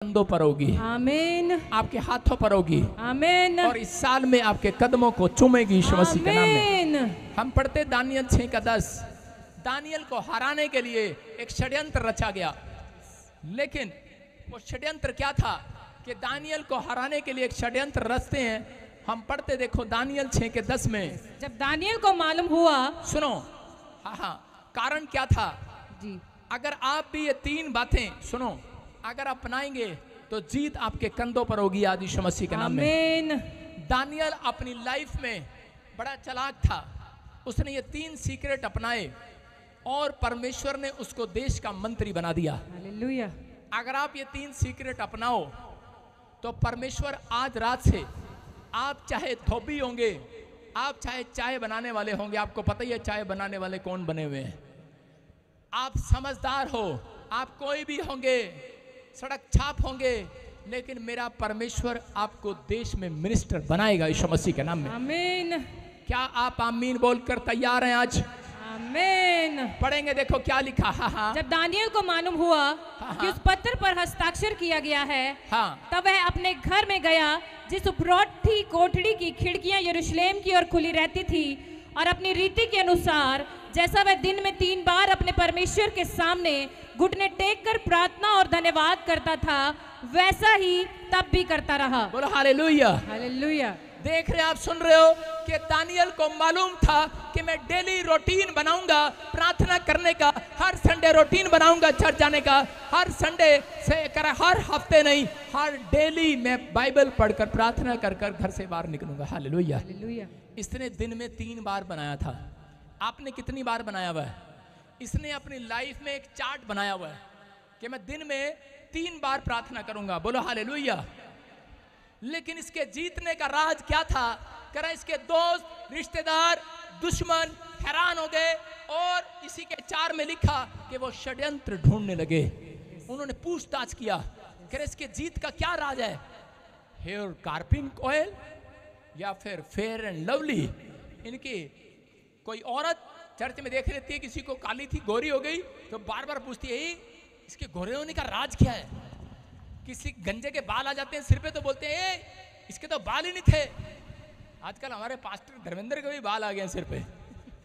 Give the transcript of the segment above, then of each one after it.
कंधों पर होगी, आमीन, आपके हाथों पर होगी, आमीन, और इस साल में आपके कदमों को चूमेगी यीशु मसीह के नाम में। आमीन। हम पढ़ते दानियल 6:10, दानियल को हराने के लिए एक षड्यंत्र रचा गया। लेकिन वो षड्यंत्र क्या था कि दानियल को हराने के लिए एक षड्यंत्र रचते हैं। हम पढ़ते देखो दानियल 6:10 में, जब दानियल को मालूम हुआ, सुनो, हाँ, कारण क्या था जी, अगर आप भी ये 3 बातें सुनो, अगर अपनाएंगे तो जीत आपके कंधों पर होगी आज यीशु मसीह के नाम में। आमीन, दानियल अपनी लाइफ में बड़ा चालाक था, उसने ये 3 सीक्रेट अपनाए और परमेश्वर ने उसको देश का मंत्री बना दिया। हालेलुया, अगर आप ये 3 सीक्रेट अपनाओ तो परमेश्वर आज रात से, आप चाहे धोबी होंगे, आप चाहे चाय बनाने वाले होंगे, आपको पता ही है चाय बनाने वाले कौन बने हुए हैं, आप समझदार हो, आप कोई भी होंगे, सड़क छाप होंगे, लेकिन मेरा परमेश्वर आपको देश में मिनिस्टर बनाएगा यीशु मसीह के नाम में। आमीन, क्या आप आमीन बोलकर तैयार हैं आज? आमीन। पढ़ेंगे, देखो क्या लिखा। हाँ, जब दानियल को मालूम हुआ कि उस पत्र पर हस्ताक्षर किया गया है, हाँ, तब वह अपने घर में गया, जिस उपरोठी कोठरी की खिड़कियां यरूशलेम की ओर खुली रहती थी, और अपनी रीति के अनुसार जैसा वह दिन में 3 बार अपने परमेश्वर के सामने घुटने टेक कर प्रार्थना और धन्यवाद करता था, वैसा ही तब भी करता रहा। बोलो हालेलुया। हालेलुया, देख रहे, आप सुन रहे हो कि दानियल को मालूम था कि मैं डेली रूटीन बनाऊंगा प्रार्थना करने का, हर संडे रूटीन बनाऊंगा चर्च जाने का, हर संडे से कर, हर हफ्ते नहीं, हर डेली मैं बाइबल पढ़कर प्रार्थना कर कर घर से बाहर निकलूंगा। हालेलुया। हालेलुया, इसने दिन में 3 बार बनाया था। आपने कितनी बार बनाया हुआ है? इसने अपनी लाइफ में एक चार्ट बनाया हुआ है कि मैं दिन में 3 बार प्रार्थना करूंगा। बोलो हालेलुया। लेकिन इसके जीतने का राज क्या था? कह रहा इसके दोस्त, रिश्तेदार, दुश्मन हैरान हो गए, और इसी के 4 में लिखा कि वो षड्यंत्र ढूंढने लगे। उन्होंने पूछताछ किया, कह रहे इसके जीत का क्या राज है? हेयर कार्पिंग ऑयल या फिर फेयर एंड लवली? इनकी कोई औरत चर्च में देख लेती है किसी को काली थी, गोरी हो गई, तो बार बार पूछती है इसके गोरे होने का राज क्या है? किसी गंजे के बाल आ जाते हैं सिर पे तो बोलते हैं इसके तो बाल ही नहीं थे। आजकल हमारे पास्टर धर्मेंद्र के भी बाल आ गए हैं सिर पे।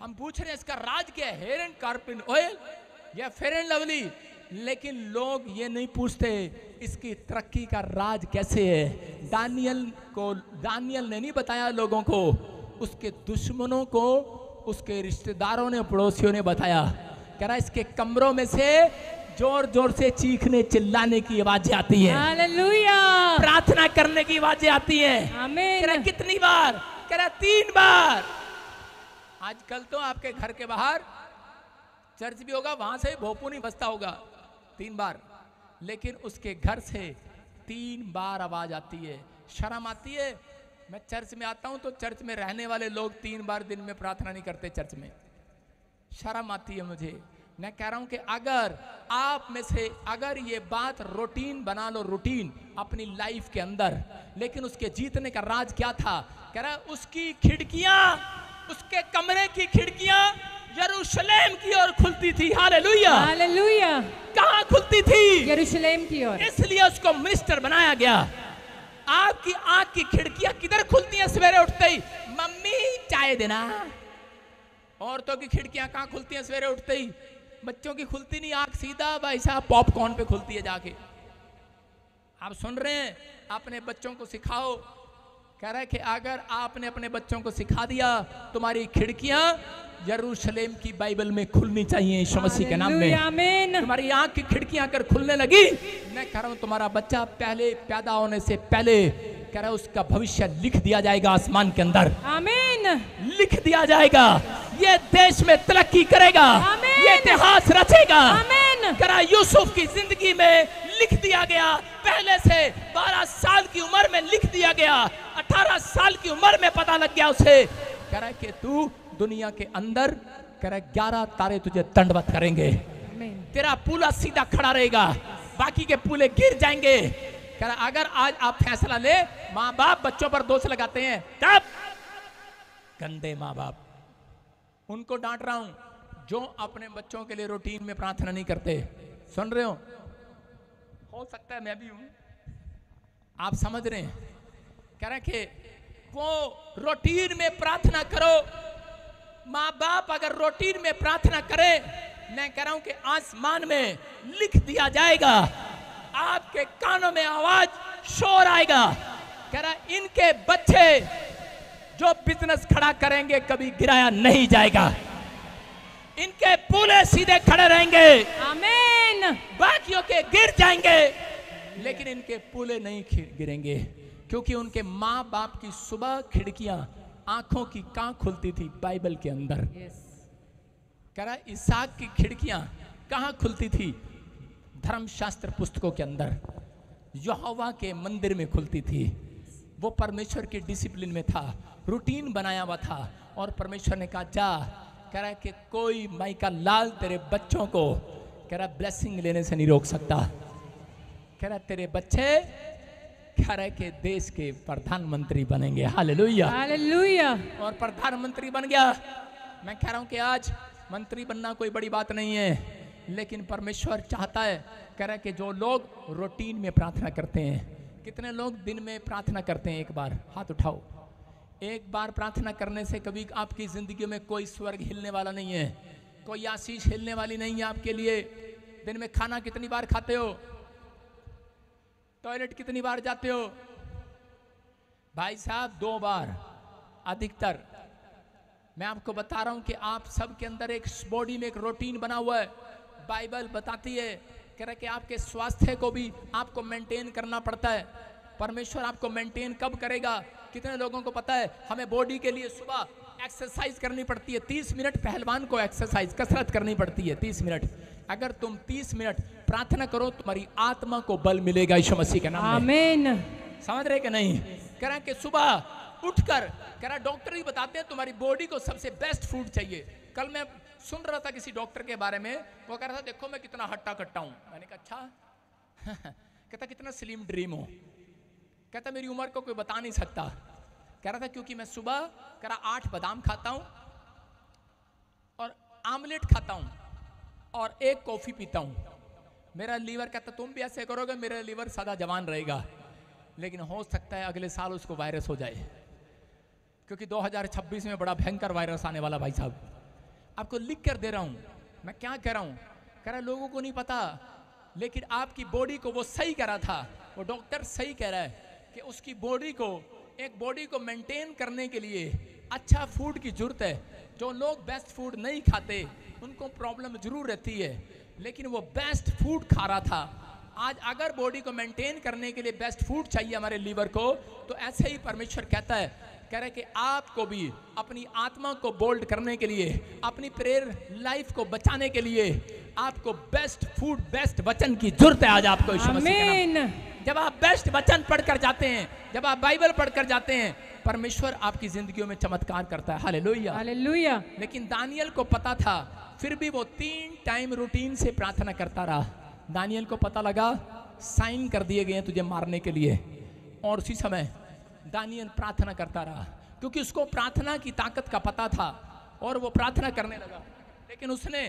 हम पूछ रहे हैं इसका राज क्या है, हेयर एंड कार्पिन ऑयल या फेयर एंड लवली? लेकिन लोग ये नहीं पूछते इसकी तरक्की का राज कैसे है। दानियल ने नहीं बताया लोगों को, उसके दुश्मनों को, उसके रिश्तेदारों ने, पड़ोसियों ने बताया। कह रहा इसके कमरों में से जोर जोर से चीखने चिल्लाने की आवाजें आती है, हालेलुया, प्रार्थना करने की आवाजें आती है। आमीन। कह रहा कितनी बार? कह रहा 3 बार। आजकल तो आपके घर के बाहर चर्च भी होगा, वहां से भोपू नहीं बजता होगा 3 बार, लेकिन उसके घर से 3 बार आवाज आती है। शर्म आती है? मैं चर्च में आता हूं तो चर्च में रहने वाले लोग 3 बार दिन में प्रार्थना नहीं करते चर्च में। शर्म आती है मुझे। मैं कह रहा हूं कि अगर आप में से अगर ये बात रूटीन बना लो, रूटीन अपनी लाइफ के अंदर, लेकिन उसके जीतने का राज क्या था? कह रहा उसकी खिड़कियां, उसके कमरे की खिड़कियां यरूशलेम की ओर खुलती थी। हालेलुया, हालेलुया, कहां खुलती थी? यरूशलेम की ओर। इसलिए उसको मिनिस्टर बनाया गया। आपकी आंख की खिड़कियां किधर खुलती हैं? सवेरे उठते ही मम्मी चाय देना। औरतों की खिड़कियां कहां खुलती हैं सवेरे उठते ही? बच्चों की खुलती नहीं, आंख सीधा भाई साहब पॉपकॉर्न पे खुलती है जाके। आप सुन रहे हैं? अपने बच्चों को सिखाओ। कह रहा है कि अगर आपने अपने बच्चों को सिखा दिया, तुम्हारी खिड़कियां यरूशलेम की बाइबल में खुलनी चाहिए यीशु मसीह के नाम में। आमीन। तुम्हारी आंख की खिड़कियां अगर खुलने लगी, मैं कह रहा हूं तुम्हारा बच्चा पहले पैदा होने से पहले, कह रहा है उसका भविष्य लिख दिया जाएगा आसमान के अंदर। आमीन, लिख दिया जाएगा। ये देश में तरक्की करेगा, ये इतिहास रचेगा। करा यूसुफ की जिंदगी में लिख दिया गया, पहले से 12 साल की उम्र में लिख दिया गया, 18 साल की उम्र में पता लग गया उसे। कह रहा है कि तू दुनिया के अंदर, कह रहा है 11 तारे तुझे दंडवत करेंगे, तेरा पूला सीधा खड़ा रहेगा, बाकी के पूले गिर जाएंगे। कह रहा अगर आज आप फैसला ले, माँ बाप बच्चों पर दोष लगाते हैं, तब गंदे माँ बाप, उनको डांट रहा हूं जो अपने बच्चों के लिए रूटीन में प्रार्थना नहीं करते। सुन रहे हो सकता है मैं भी हूं, आप समझ रहे हैं? कह रहे कि वो रूटीन में प्रार्थना करो। माँ बाप अगर रूटीन में प्रार्थना करे, मैं कह रहा हूं कि आसमान में लिख दिया जाएगा, आपके कानों में आवाज शोर आएगा। कह रहा इनके बच्चे जो बिजनेस खड़ा करेंगे कभी गिराया नहीं जाएगा, इनके पुले सीधे खड़े रहेंगे। आमीन। बाकियों के गिर जाएंगे लेकिन इनके पुले नहीं गिरेंगे, क्योंकि उनके माँ बाप की सुबह खिड़कियां आंखों की कहां खुलती थी? बाइबल के अंदर। कह रहा इसहाक की खिड़कियां कहां खुलती थी? धर्मशास्त्र पुस्तकों के अंदर, यहोवा के मंदिर में खुलती थी। वो परमेश्वर के डिसिप्लिन में था, रूटीन बनाया हुआ था। और परमेश्वर ने कहा जा, कह रहा है कि कोई माइका लाल तेरे बच्चों को, कह रहा ब्लेसिंग लेने से नहीं रोक सकता। कह रहा तेरे बच्चे, कह रहा है कि देश के प्रधानमंत्री बनेंगे। Hallelujah, hallelujah. और प्रधानमंत्री बन गया। मैं कह रहा हूं कि आज मंत्री बनना कोई बड़ी बात नहीं है, लेकिन परमेश्वर चाहता है, कह रहा है कि जो लोग रूटीन में प्रार्थना करते हैं। कितने लोग दिन में प्रार्थना करते हैं? एक बार हाथ उठाओ। एक बार प्रार्थना करने से कभी आपकी जिंदगी में कोई स्वर्ग हिलने वाला नहीं है, कोई आशीष हिलने वाली नहीं है आपके लिए। दिन में खाना कितनी बार खाते हो? टॉयलेट कितनी बार जाते हो? भाई साहब 2 बार अधिकतर। मैं आपको बता रहा हूं कि आप सब के अंदर एक बॉडी में एक रूटीन बना हुआ है। बाइबल बताती है, कह रहा कि आपके स्वास्थ्य को भी आपको मेंटेन करना पड़ता है। परमेश्वर आपको मेंटेन कब करेगा? कितने लोगों को पता है हमें बॉडी के लिए सुबह एक्सरसाइज करनी पड़ती है। 30 मिनट पहलवान को एक्सरसाइज कसरत करनी पड़ती है, 30 मिनट। अगर तुम 30 मिनट प्रार्थना करो, तुम्हारी आत्मा को बल मिलेगा यीशु मसीह के नाम में। आमीन। समझ रहे कि नहीं? कह रहा कि सुबह उठकर, कह रहा डॉक्टर ही बताते हैं तुम्हारी बॉडी को सबसे बेस्ट फूड चाहिए। कल मैं सुन रहा था किसी डॉक्टर के बारे में, वो कह रहा था देखो मैं कितना हट्टा कट्टा हूं। मैंने कहा अच्छा कहता कितना स्लिम ड्रीम हो। कहता मेरी उम्र को कोई बता नहीं सकता। कह रहा था क्योंकि मैं सुबह कह रहा 8 बादाम खाता हूं और आमलेट खाता हूं और 1 कॉफी पीता हूं। मेरा लीवर कहता तुम भी ऐसे करोगे मेरा लीवर सदा जवान रहेगा, लेकिन हो सकता है अगले साल उसको वायरस हो जाए, क्योंकि 2026 में बड़ा भयंकर वायरस आने वाला। भाई साहब आपको लिख कर दे रहा हूं, मैं क्या कह रहा हूं। कह रहा लोगों को नहीं पता, लेकिन आपकी बॉडी को वो सही कह रहा था, वो डॉक्टर सही कह रहा है कि उसकी बॉडी को, एक बॉडी को मेंटेन करने के लिए अच्छा फूड की जरूरत है। जो लोग बेस्ट फूड नहीं खाते उनको प्रॉब्लम जरूर रहती है, लेकिन वो बेस्ट फूड खा रहा था। आज अगर बॉडी को मेंटेन करने के लिए बेस्ट फूड चाहिए हमारे लीवर को, तो ऐसे ही परमेश्वर कहता है, कह रहे कि आपको भी अपनी आत्मा को बोल्ड करने के लिए, अपनी प्रेयर लाइफ को बचाने के लिए आपको बेस्ट फूड, बेस्ट वचन की जरूरत है आज आपको यीशु मसीह के नाम। जब आप बेस्ट वचन पढ़कर जाते हैं, जब आप बाइबल पढ़कर जाते हैं, परमेश्वर आपकी जिंदगियों में चमत्कार करता है। Hallelujah, hallelujah. लेकिन दानियल को पता था, फिर भी वो 3 टाइम रूटीन से प्रार्थना करता रहा। दानियल को पता लगा साइन कर दिए गए हैं तुझे मारने के लिए, और उसी समय दानियल प्रार्थना करता रहा, क्योंकि उसको प्रार्थना की ताकत का पता था और वो प्रार्थना करने लगा। लेकिन उसने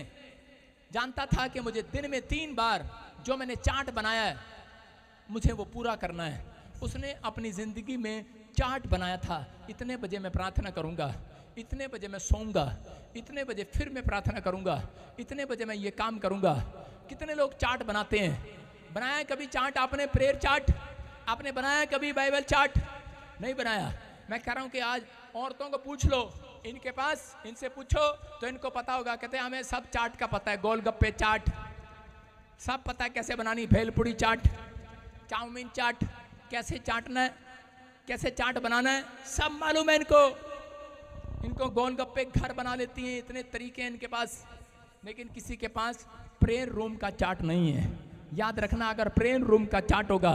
जानता था कि मुझे दिन में 3 बार जो मैंने चार्ट बनाया है मुझे वो पूरा करना है। उसने अपनी जिंदगी में चार्ट बनाया था, इतने बजे मैं प्रार्थना करूंगा, इतने बजे मैं सोऊंगा, इतने बजे फिर मैं प्रार्थना करूंगा, इतने बजे मैं ये काम करूंगा। कितने लोग चार्ट बनाते हैं? बनाया कभी चार्ट आपने? प्रेयर चार्ट आपने बनाया कभी? बाइबल चार्ट नहीं बनाया। मैं कह रहा हूं कि आज औरतों को पूछ लो, इनके पास, इनसे पूछो तो इनको पता होगा। कहते हैं हमें सब चार्ट का पता है, गोलगप्पे चाट सब पता है कैसे बनानी, भेलपुड़ी चाट, चाउमीन चाट कैसे चाटना है, कैसे चाट बनाना है, सब मालूम है इनको। इनको गोलगप्पे घर बना लेती हैं, इतने तरीके हैं इनके पास, लेकिन किसी के पास प्रेयर रूम का चार्ट नहीं है। याद रखना, अगर प्रेयर रूम का चार्ट होगा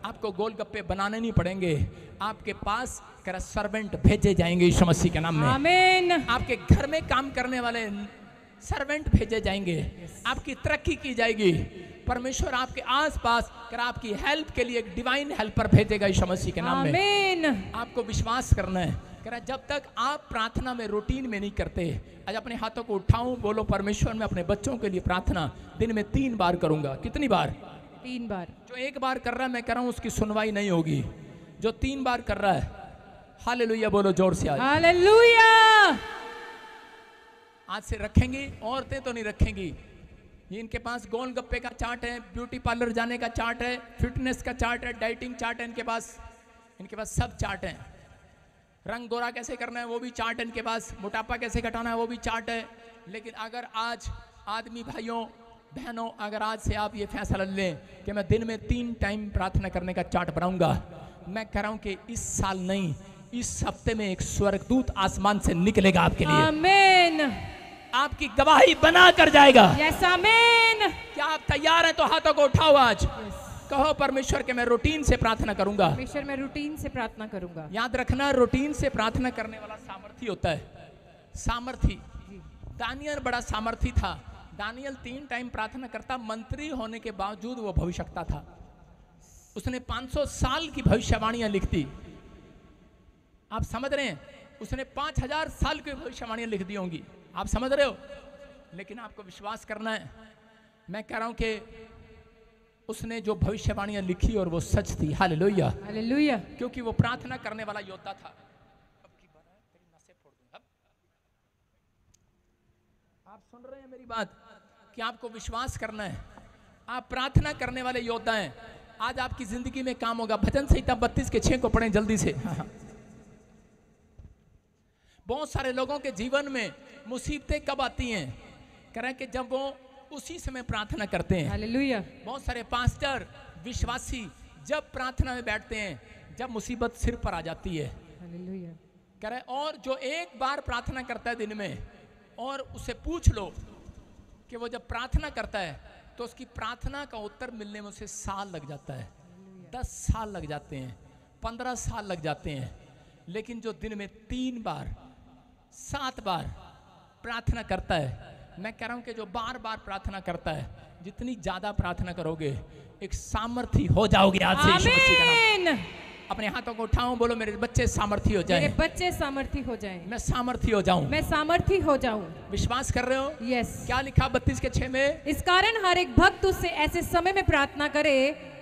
आपको गोलगप्पे बनाने नहीं पड़ेंगे, आपके पास सर्वेंट भेजे जाएंगे यीशु मसीह के नाम में। आमीन। आपके घर में काम करने वाले सर्वेंट भेजे जाएंगे, आपकी तरक्की की जाएगी। परमेश्वर आपके आसपास आपकी हेल्प के लिए एक डिवाइन हेल्पर भेजेगा यीशु मसीह के नाम में। आमीन। आपको विश्वास करना है। जब तक आप प्रार्थना में रूटीन में नहीं करते, आज अपने हाथों को उठाऊं, बोलो परमेश्वर मैं अपने बच्चों के लिए प्रार्थना दिन में 3 बार करूंगा। कितनी बार? 3 बार। जो एक बार कर रहा है मैं कह रहा हूं उसकी सुनवाई नहीं होगी। जो 3 बार कर रहा है, हालेलुया बोलो जोर से आज। हालेलुया। आज से रखेंगी, औरतें तो नहीं रखेंगी। ये इनके पास गोलगप्पे का चार्ट है, ब्यूटी पार्लर जाने का चार्ट है, फिटनेस का चार्ट है, डाइटिंग चार्ट है इनके पास सब चार्ट हैं। रंग गोरा कैसे करना है वो भी चार्ट है इनके पास, मोटापा कैसे घटाना है वो भी चार्ट है। लेकिन अगर आज आदमी भाइयों बहनों, अगर आज से आप ये फैसला लें कि मैं दिन में 3 टाइम प्रार्थना करने का चार्ट बनाऊंगा, मैं कह रहा हूं कि इस साल नहीं, इस हफ्ते में एक स्वर्गदूत आसमान से निकलेगा आपके लिए। आमीन। आपकी गवाही बना कर जाएगा। यस आमीन। क्या आप तैयार हैं? तो हाथों को उठाओ आज। कहो परमेश्वर के मैं रूटीन से प्रार्थना करूंगा। परमेश्वर मैं रूटीन से प्रार्थना करूंगा। याद रखना, रूटीन से प्रार्थना करने वाला सामर्थी होता है। सामर्थी। दानियल बड़ा सामर्थी था। दानियल 3 टाइम प्रार्थना करता, मंत्री होने के बावजूद वो भविष्यवक्ता था। उसने 500 साल की भविष्यवाणियां लिख दी। आप समझ रहे हैं? उसने 5000 साल की भविष्यवाणियां लिख दी होंगी। आप समझ रहे हो? लेकिन आपको विश्वास करना है, मैं कह रहा हूं कि उसने जो भविष्यवाणियां लिखी और वो सच थी। हालेलुया। हालेलुया। क्योंकि वो प्रार्थना करने वाला योद्धा था। आप सुन रहे हैं मेरी बात कि आपको विश्वास करना है, आप प्रार्थना करने वाले योद्धा हैं। आज आपकी जिंदगी में काम होगा। भजन संहिता 32 के 6 को पढ़ें जल्दी से। बहुत सारे लोगों के जीवन में मुसीबतें कब आती हैं? कह रहे हैं कि जब वो उसी समय प्रार्थना करते हैं। हालेलुया। बहुत सारे पास्टर विश्वासी जब प्रार्थना में बैठते हैं, जब मुसीबत सिर पर आ जाती है। हालेलुया। कह रहे और जो एक बार प्रार्थना करता है दिन में, और उसे पूछ लो कि वो जब प्रार्थना करता है तो उसकी प्रार्थना का उत्तर मिलने में उसे साल लग जाता है, 10 साल लग जाते हैं, 15 साल लग जाते हैं। लेकिन जो दिन में 3 बार 7 बार प्रार्थना करता है, मैं कह रहा हूं कि जो बार बार प्रार्थना करता है, जितनी ज्यादा प्रार्थना करोगे एक सामर्थी हो जाओगे। आज से यीशु मसीह का नाम। अपने हाथों को उठाओ, बोलो मेरे बच्चे सामर्थी हो जाएं। मेरे बच्चे सामर्थी हो जाएं। मैं सामर्थी हो जाऊं। मैं सामर्थी हो जाऊं। विश्वास कर रहे हो? यस। क्या लिखा 32 के 6 में? इस कारण हर एक भक्त उससे ऐसे समय में प्रार्थना करे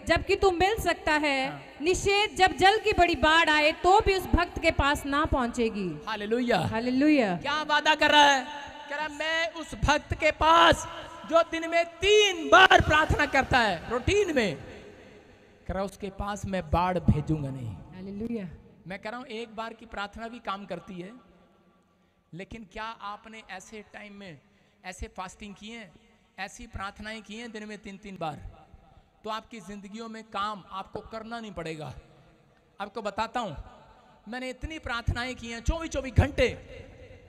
जबकि तू मिल सकता है। निषेध जब जल की बड़ी बाढ़ आए तो भी उस भक्त के पास ना पहुंचेगी। हालेलुया। हालेलुया। क्या वादा कर रहा है? कह रहा है मैं उस भक्त के पास जो दिन में 3 बार प्रार्थना करता है रूटीन में, कह रहा उसके पास मैं बाढ़ भेजूंगा नहीं। हालेलुया। मैं कह रहा हूं एक बार की प्रार्थना भी काम करती है। लेकिन क्या आपने ऐसे टाइम में ऐसे फास्टिंग किए हैं, ऐसी प्रार्थनाएं की हैं दिन में 3-3 बार? तो आपकी जिंदगियों में काम आपको करना नहीं पड़ेगा। आपको बताता हूं, मैंने इतनी प्रार्थनाएं की हैं 24-24 घंटे,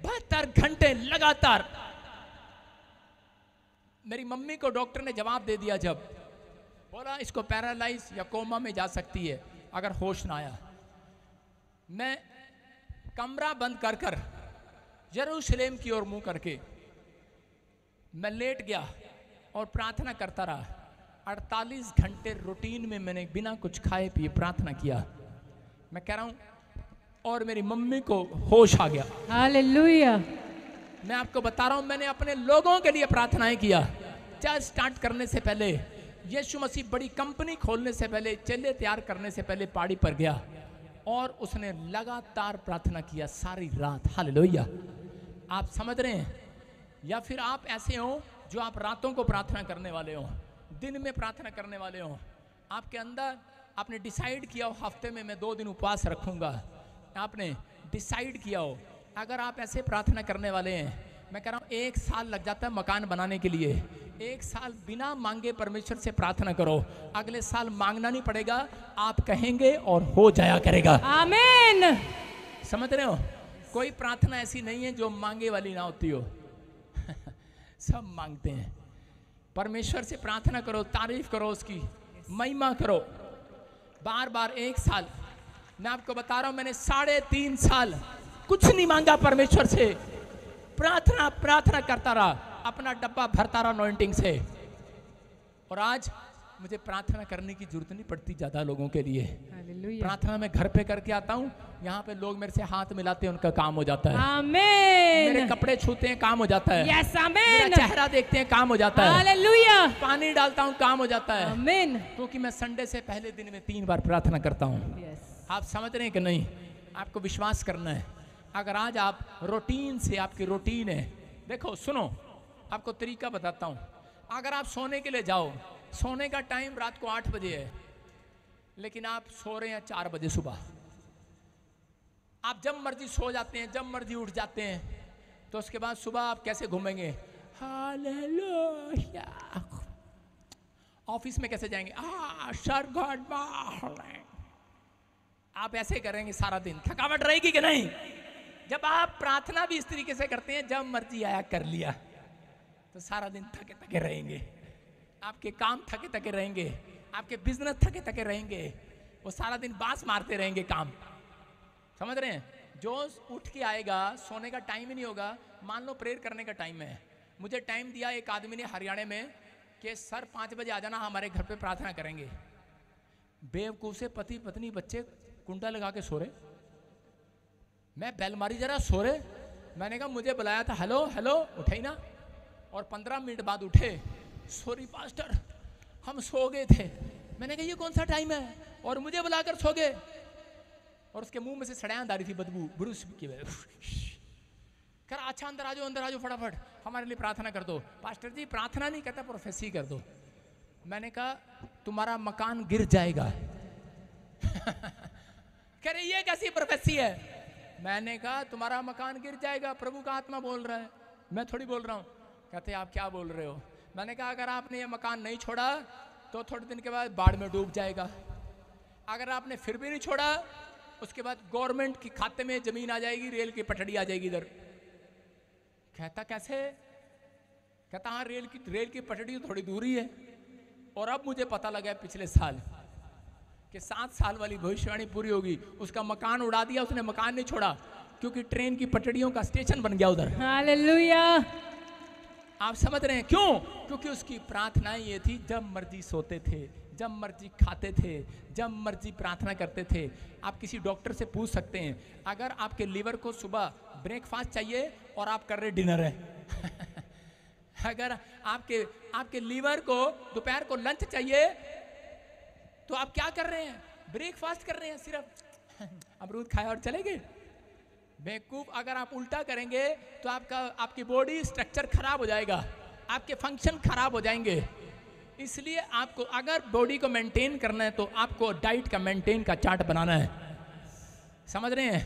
72 घंटे लगातार। मेरी मम्मी को डॉक्टर ने जवाब दे दिया, जब बोला इसको पैरालाइज या कोमा में जा सकती है अगर होश ना आया। मैं कमरा बंद कर कर यरूशलेम की ओर मुंह करके मैं लेट गया और प्रार्थना करता रहा। 48 घंटे रूटीन में मैंने बिना कुछ खाए पिए प्रार्थना किया। मैं कह रहा हूं, और मेरी मम्मी को होश आ गया। हालेलुया। मैं आपको बता रहा हूं, मैंने अपने लोगों के लिए प्रार्थनाएं किया। चर्च स्टार्ट करने से पहले, यीशु मसीह बड़ी कंपनी खोलने से पहले, चेले तैयार करने से पहले पहाड़ी पर गया और उसने लगातार प्रार्थना किया सारी रात। हालेलुया। आप समझ रहे हैं? या फिर आप ऐसे हो जो आप रातों को प्रार्थना करने वाले हो, दिन में प्रार्थना करने वाले हो। आपके अंदर आपने डिसाइड किया हो हफ्ते में मैं 2 दिन उपवास रखूंगा। आपने डिसाइड किया हो। अगर आप ऐसे प्रार्थना करने वाले हैं, मैं कह रहा हूँ 1 साल लग जाता है मकान बनाने के लिए। 1 साल बिना मांगे परमेश्वर से प्रार्थना करो, अगले साल मांगना नहीं पड़ेगा, आप कहेंगे और हो जाया करेगा। आमीन। समझ रहे हो? कोई प्रार्थना ऐसी नहीं है जो मांगे वाली ना होती हो। सब मांगते हैं। परमेश्वर से प्रार्थना करो, तारीफ करो, उसकी महिमा करो बार बार। 1 साल मैं आपको बता रहा हूं, मैंने 3.5 साल कुछ नहीं मांगा परमेश्वर से, प्रार्थना करता रहा, अपना डब्बा भरता रहा अनॉइंटिंग से। और आज मुझे प्रार्थना करने की जरूरत नहीं पड़ती ज्यादा लोगों के लिए। हालेलुया। प्रार्थना मैं घर पे करके आता हूँ यहाँ पे लोग मेरे से हाथ मिलाते हैं, उनका काम हो जाता है। आमीन। मेरे कपड़े छूते हैं, काम हो जाता है। यस, आमीन। मेरा चेहरा देखते हैं, काम हो जाता है। हालेलुया। पानी डालता हूँ, काम हो जाता है। आमीन। क्योंकि मैं संडे से पहले दिन में 3 बार प्रार्थना करता हूँ। यस। आप समझ रहे हैं कि नहीं? आपको विश्वास करना है। अगर आज आप रूटीन से, आपकी रूटीन है, देखो सुनो, आपको तरीका बताता हूँ। अगर आप सोने के लिए जाओ, सोने का टाइम रात को 8 बजे है, लेकिन आप सो रहे हैं 4 बजे सुबह। आप जब मर्जी सो जाते हैं, जब मर्जी उठ जाते हैं, तो उसके बाद सुबह आप कैसे घूमेंगे? हालेलुया। ऑफिस में कैसे जाएंगे? Sir God morning. आप ऐसे करेंगे सारा दिन, थकावट रहेगी कि नहीं? जब आप प्रार्थना भी इस तरीके से करते हैं, जब मर्जी आया कर लिया, तो सारा दिन थके थके रहेंगे, आपके काम थके थके रहेंगे, आपके बिजनेस थके थके रहेंगे, वो सारा दिन बांस मारते रहेंगे काम। समझ रहे हैं? जो उठ के आएगा, सोने का टाइम ही नहीं होगा। मान लो प्रेयर करने का टाइम है, मुझे टाइम दिया एक आदमी ने हरियाणा में कि सर 5 बजे आ जाना, हमारे घर पे प्रार्थना करेंगे। बेवकूफ से पति पत्नी बच्चे कुंडा लगा के सो रहे, मैं बेल मारी जरा सो रहे। मैंने कहा मुझे बुलाया था, हेलो हेलो, उठे ही ना। और 15 मिनट बाद उठे, सॉरी पास्टर हम सो गए थे। मैंने कहा ये कौन सा टाइम है और मुझे बुलाकर सो गए? और उसके मुंह में से सड़ैंद आ रही थी, बदबू, ब्रूस की। कर अच्छा अंदर आ जाओ फटाफट, हमारे लिए प्रार्थना कर दो। पास्टर जी प्रार्थना नहीं कहता, प्रोफेसी कर दो। मैंने कहा तुम्हारा मकान गिर जाएगा। कह रहे ये कैसी प्रोफेसी है? मैंने कहा तुम्हारा मकान गिर जाएगा, प्रभु का आत्मा बोल रहा है, मैं थोड़ी बोल रहा हूँ। कहते आप क्या बोल रहे हो? मैंने कहा अगर आपने ये मकान नहीं छोड़ा तो थोड़े दिन के बाद बाढ़ में डूब जाएगा। अगर आपने फिर भी नहीं छोड़ा, उसके बाद गवर्नमेंट के खाते में जमीन आ जाएगी, रेल की पटड़ी आ जाएगी इधर। कहता कैसे? कहता हाँ रेल की पटड़ी थोड़ी दूरी है। और अब मुझे पता लगा पिछले साल कि 7 साल वाली भविष्यवाणी पूरी होगी। उसका मकान उड़ा दिया, उसने मकान नहीं छोड़ा, क्योंकि ट्रेन की पटड़ियों का स्टेशन बन गया उधर। हालेलुया। आप समझ रहे हैं क्यों? क्योंकि उसकी प्रार्थनाएं ये थी, जब मर्जी सोते थे, जब मर्जी खाते थे, जब मर्जी प्रार्थना करते थे। आप किसी डॉक्टर से पूछ सकते हैं, अगर आपके लीवर को सुबह ब्रेकफास्ट चाहिए और आप कर रहे डिनर है अगर आपके लीवर को दोपहर को लंच चाहिए, तो आप क्या कर रहे हैं? ब्रेकफास्ट कर रहे हैं, सिर्फ अमरूद खाया और चले गए। बेवकूफ, अगर आप उल्टा करेंगे तो आपकी बॉडी स्ट्रक्चर खराब हो जाएगा, आपके फंक्शन खराब हो जाएंगे। इसलिए आपको अगर बॉडी को मेंटेन करना है तो आपको डाइट का मेंटेन का चार्ट बनाना है। समझ रहे हैं?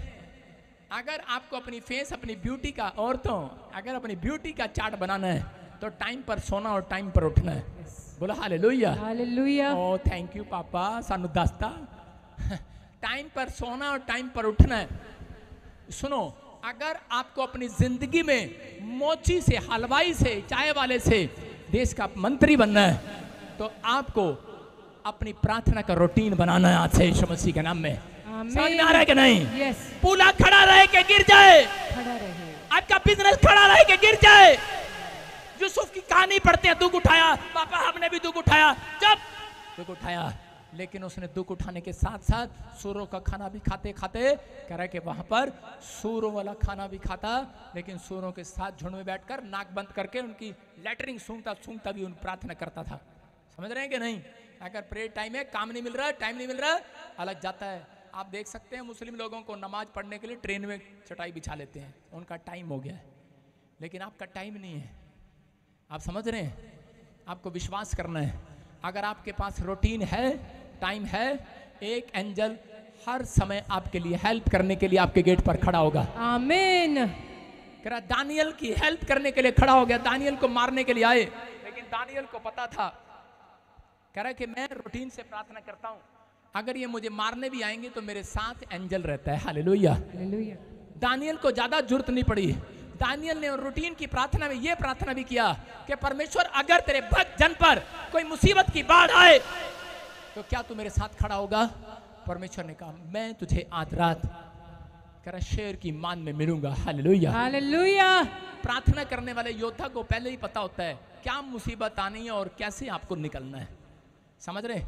अगर आपको अपनी फेस, अपनी ब्यूटी का, औरतों अगर अपनी ब्यूटी का चार्ट बनाना है तो टाइम पर सोना और टाइम पर उठना है। बोला hallelujah. Hallelujah. Oh thank you पापा, सानू दसता। टाइम पर सोना और टाइम पर उठना है। सुनो, अगर आपको अपनी जिंदगी में मोची से, हलवाई से, चाय वाले से देश का मंत्री बनना है, तो आपको अपनी प्रार्थना का रूटीन बनाना है आज से यीशु मसीह के नाम में। समझ में आ रहा है कि नहीं? यस। पूला खड़ा रहे के गिर जाए, खड़ा रहे। आपका बिजनेस खड़ा रहे के गिर जाए। यूसुफ की कहानी पढ़ते हैं, दुख उठाया, पापा हमने भी दुख उठाया, जब दुख उठाया, लेकिन उसने दुख उठाने के साथ साथ सूरों का खाना भी खाते खाते, कह रहा है कि वहां पर सूरों वाला खाना भी खाता, लेकिन सूरों के साथ झुंड में बैठकर नाक बंद करके उनकी लेटरिंग सूंघता भी उन प्रार्थना करता था। समझ रहे हैं कि नहीं? अगर प्रेयर टाइम है, काम नहीं मिल रहा, टाइम नहीं मिल रहा, अलग जाता है। आप देख सकते हैं मुस्लिम लोगों को नमाज पढ़ने के लिए ट्रेन में चटाई बिछा लेते हैं, उनका टाइम हो गया है, लेकिन आपका टाइम नहीं है। आप समझ रहे हैं? आपको विश्वास करना है। अगर आपके पास रूटीन है, टाइम है, एक एंजल हर समय आपके लिए हेल्प करने के लिए आपके गेट पर खड़ा होगा। आमीन। कह रहा दानियल की हेल्प करने के लिए खड़ा हो गया। दानियल को मारने के लिए आए, लेकिन दानियल को पता था, कह रहा कि मैं रूटीन से प्रार्थना करता हूं, अगर ये मुझे मारने भी आएंगे तो मेरे साथ एंजल रहता है। हालेलुया। हालेलुया। दानियल को ज्यादा जरूरत नहीं पड़ी। दानियल ने रूटीन की प्रार्थना में ये प्रार्थना भी किया कि परमेश्वर अगर तेरे भक्त जन पर कोई मुसीबत की बाढ़ आए तो क्या तू मेरे साथ खड़ा होगा? परमेश्वर ने कहा मैं तुझे आज रात करा शेर की मान में मिलूंगा। हालेलुया। हालेलुया। प्रार्थना करने वाले योद्धा को पहले ही पता होता है क्या मुसीबत आनी है और कैसे आपको निकलना है। समझ रहे?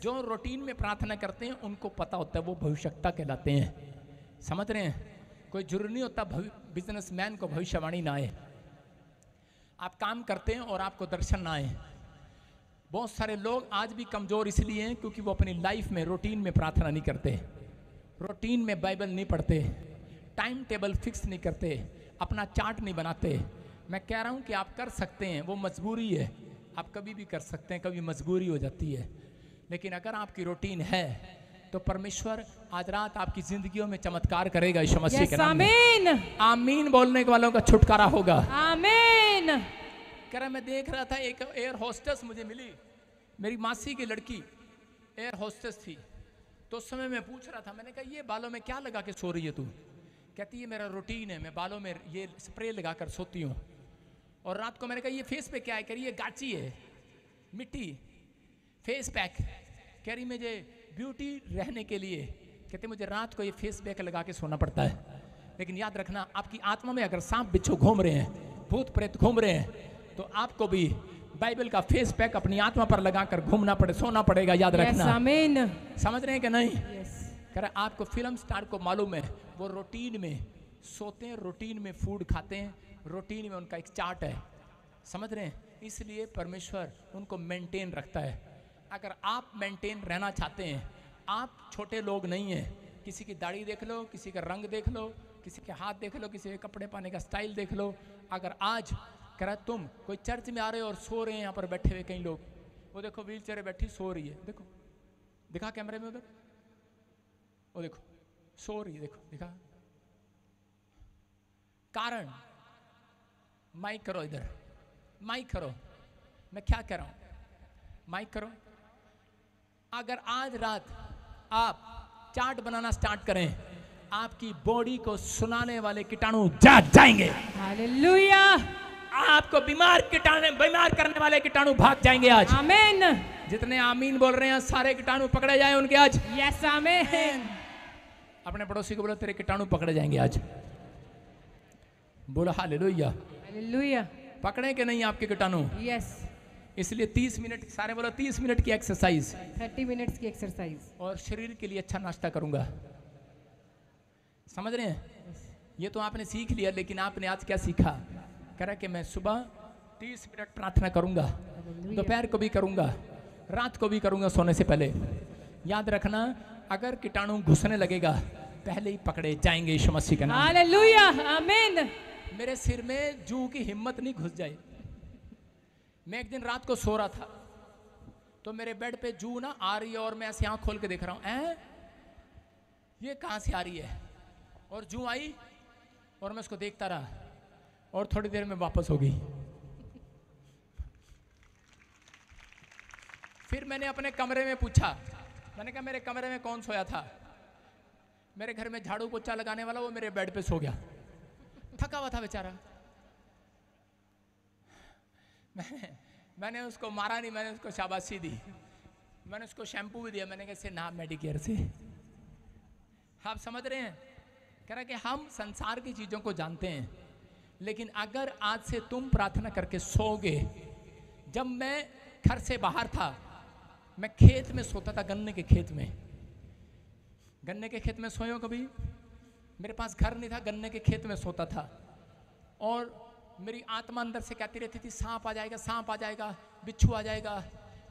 जो रूटीन में प्रार्थना करते हैं उनको पता होता है, वो भविष्यवक्ता कहलाते हैं। समझ रहे हैं? कोई जरूरी नहीं होता बिजनेसमैन को भविष्यवाणी ना आए। आप काम करते हैं और आपको दर्शन ना आए। बहुत सारे लोग आज भी कमजोर इसलिए हैं क्योंकि वो अपनी लाइफ में रूटीन में प्रार्थना नहीं करते, रूटीन में बाइबल नहीं पढ़ते, टाइम टेबल फिक्स नहीं करते, अपना चार्ट नहीं बनाते। मैं कह रहा हूं कि आप कर सकते हैं, वो मजबूरी है, आप कभी भी कर सकते हैं, कभी मजबूरी हो जाती है। लेकिन अगर आपकी रूटीन है तो परमेश्वर आज रात आपकी जिंदगियों में चमत्कार करेगा यीशु मसीह के नाम में। आमीन आमीन बोलने वालों का छुटकारा होगा। आमीन। कह रहा मैं देख रहा था एक एयर होस्टेस मुझे मिली, मेरी मासी की लड़की एयर होस्टेस थी। तो उस समय मैं पूछ रहा था, मैंने कहा ये बालों में क्या लगा के सो रही है तू? कहती है मेरा रूटीन है, मैं बालों में ये स्प्रे लगा कर सोती हूँ। और रात को मैंने कहा ये फेस पे क्या है? कह रही है गाची है, मिट्टी, फेस पैक। कह रही मुझे ब्यूटी रहने के लिए, कहते मुझे रात को ये फेस पैक लगा के सोना पड़ता है। लेकिन याद रखना, आपकी आत्मा में अगर सांप बिच्छू घूम रहे हैं, भूत प्रेत घूम रहे हैं, तो आपको भी बाइबल का फेस पैक अपनी आत्मा पर लगाकर घूमना पड़े, सोना पड़ेगा। याद रखना। आमीन। समझ रहे हैं कि नहीं? यस। कह रहा आपको फिल्म स्टार को मालूम है, वो रूटीन में सोते हैं, रूटीन में फूड खाते हैं, रूटीन में उनका एक चार्ट है। समझ रहे हैं? इसलिए परमेश्वर उनको मेंटेन रखता है। अगर आप मेंटेन रहना चाहते हैं, आप छोटे लोग नहीं हैं। किसी की दाढ़ी देख लो, किसी का रंग देख लो, किसी के हाथ देख लो, किसी के कपड़े पहनने का स्टाइल देख लो। अगर आज कह रहा तुम कोई चर्च में आ रहे हो और सो रहे हैं, यहाँ पर बैठे हुए कई लोग, वो देखो व्हील चेयर बैठी सो रही है, देखो दिखा कैमरे में उधर, वो देखो सो रही है, देखो दिखा। कारण माइक करो, इधर माइक करो, मैं क्या कह रहा हूं, माइक करो। अगर आज रात आप चार्ट बनाना स्टार्ट करें, आपकी बॉडी को सुनाने वाले कीटाणु जाग जाएंगे। हालेलुया। आपको बीमार करने वाले कीटाणु भाग जाएंगे आज। आमीन। जितने आमीन बोल रहे हैं सारे कीटाणु पकड़े जाए उनके आज। यस आमीन। अपने पड़ोसी को बोलो तेरे कीटाणु पकड़े जाएंगे आज। बोलो हालेलुया। हालेलुया। पकड़े कि नहीं आपके कीटाणु? यस। इसलिए 30 मिनट, सारे बोलो 30 मिनट की एक्सरसाइज, 30 मिनट्स की एक्सरसाइज, और शरीर के लिए अच्छा नाश्ता करूंगा। समझ रहे हैं? ये तो आपने सीख लिया, लेकिन आपने आज क्या सीखा? कह रहा कि मैं सुबह 30 मिनट प्रार्थना करूंगा, दोपहर को भी करूंगा, रात को भी करूंगा सोने से पहले। याद रखना, अगर कीटाणु घुसने लगेगा पहले ही पकड़े जाएंगे यीशु मसीह का नाम। हालेलुया। आमीन। मेरे सिर में जू की हिम्मत नहीं घुस जाए। मैं एक दिन रात को सो रहा था तो मेरे बेड पे जू ना आ रही है और मैं ऐसे आंख खोल के देख रहा हूं, ये कहां से आ रही है? और जू आई और मैं उसको देखता रहा और थोड़ी देर में वापस हो गई। फिर मैंने अपने कमरे में पूछा, मैंने कहा मेरे कमरे में कौन सोया था? मेरे घर में झाड़ू पोछा लगाने वाला वो मेरे बेड पे सो गया, थका हुआ था बेचारा। मैंने उसको मारा नहीं, मैंने उसको शाबाशी दी, मैंने उसको शैम्पू भी दिया, मैंने कहा इससे नहा मेडिकेयर से। आप समझ रहे हैं? कह रहा कि हम संसार की चीजों को जानते हैं, लेकिन अगर आज से तुम प्रार्थना करके सोओगे। जब मैं घर से बाहर था, मैं खेत में सोता था, गन्ने के खेत में। गन्ने के खेत में सोए हो कभी? मेरे पास घर नहीं था, गन्ने के खेत में सोता था। और मेरी आत्मा अंदर से कहती रहती थी सांप आ जाएगा, सांप आ जाएगा, बिच्छू आ जाएगा।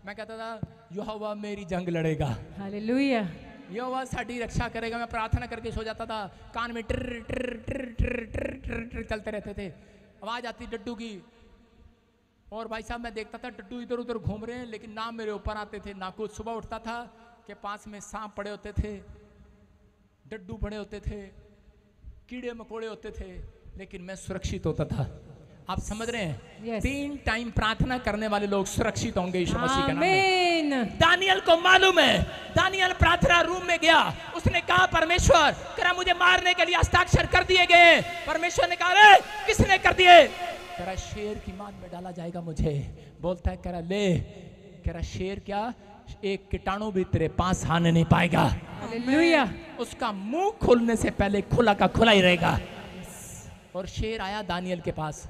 मैं कहता था यहोवा मेरी जंग लड़ेगा, हालेलुया, यहोवा साडी रक्षा करेगा। मैं प्रार्थना करके सो जाता था, कान में टर टर टर टर टर टर चलते रहते थे, आवाज आती डड्डू की। और भाई साहब मैं देखता था डड्डू इधर उधर घूम रहे हैं, लेकिन ना मेरे ऊपर आते थे ना कुछ। सुबह उठता था कि पास में सांप पड़े होते थे, डड्डू पड़े होते थे, कीड़े मकोड़े होते थे, लेकिन मैं सुरक्षित होता था। आप समझ रहे हैं? Yes. 3 टाइम प्रार्थना करने वाले लोग सुरक्षित होंगे यीशु मसीह के नाम में। आमीन। दानियल को मालूम है, दानियल प्रार्थना रूम में गया, उसने कहा परमेश्वर करा मुझे मारने के लिए हस्ताक्षर कर दिए गए। परमेश्वर ने कहा अरे किसने कर दिए? करा शेर की मान में डाला जाएगा मुझे। बोलता है करा ले, करा शेर क्या, एक कीटाणु भी तेरे पास आने नहीं पाएगा। हालेलुया। उसका मुंह खुलने से पहले खुला का खुला ही रहेगा। और शेर आया दानियल के पास।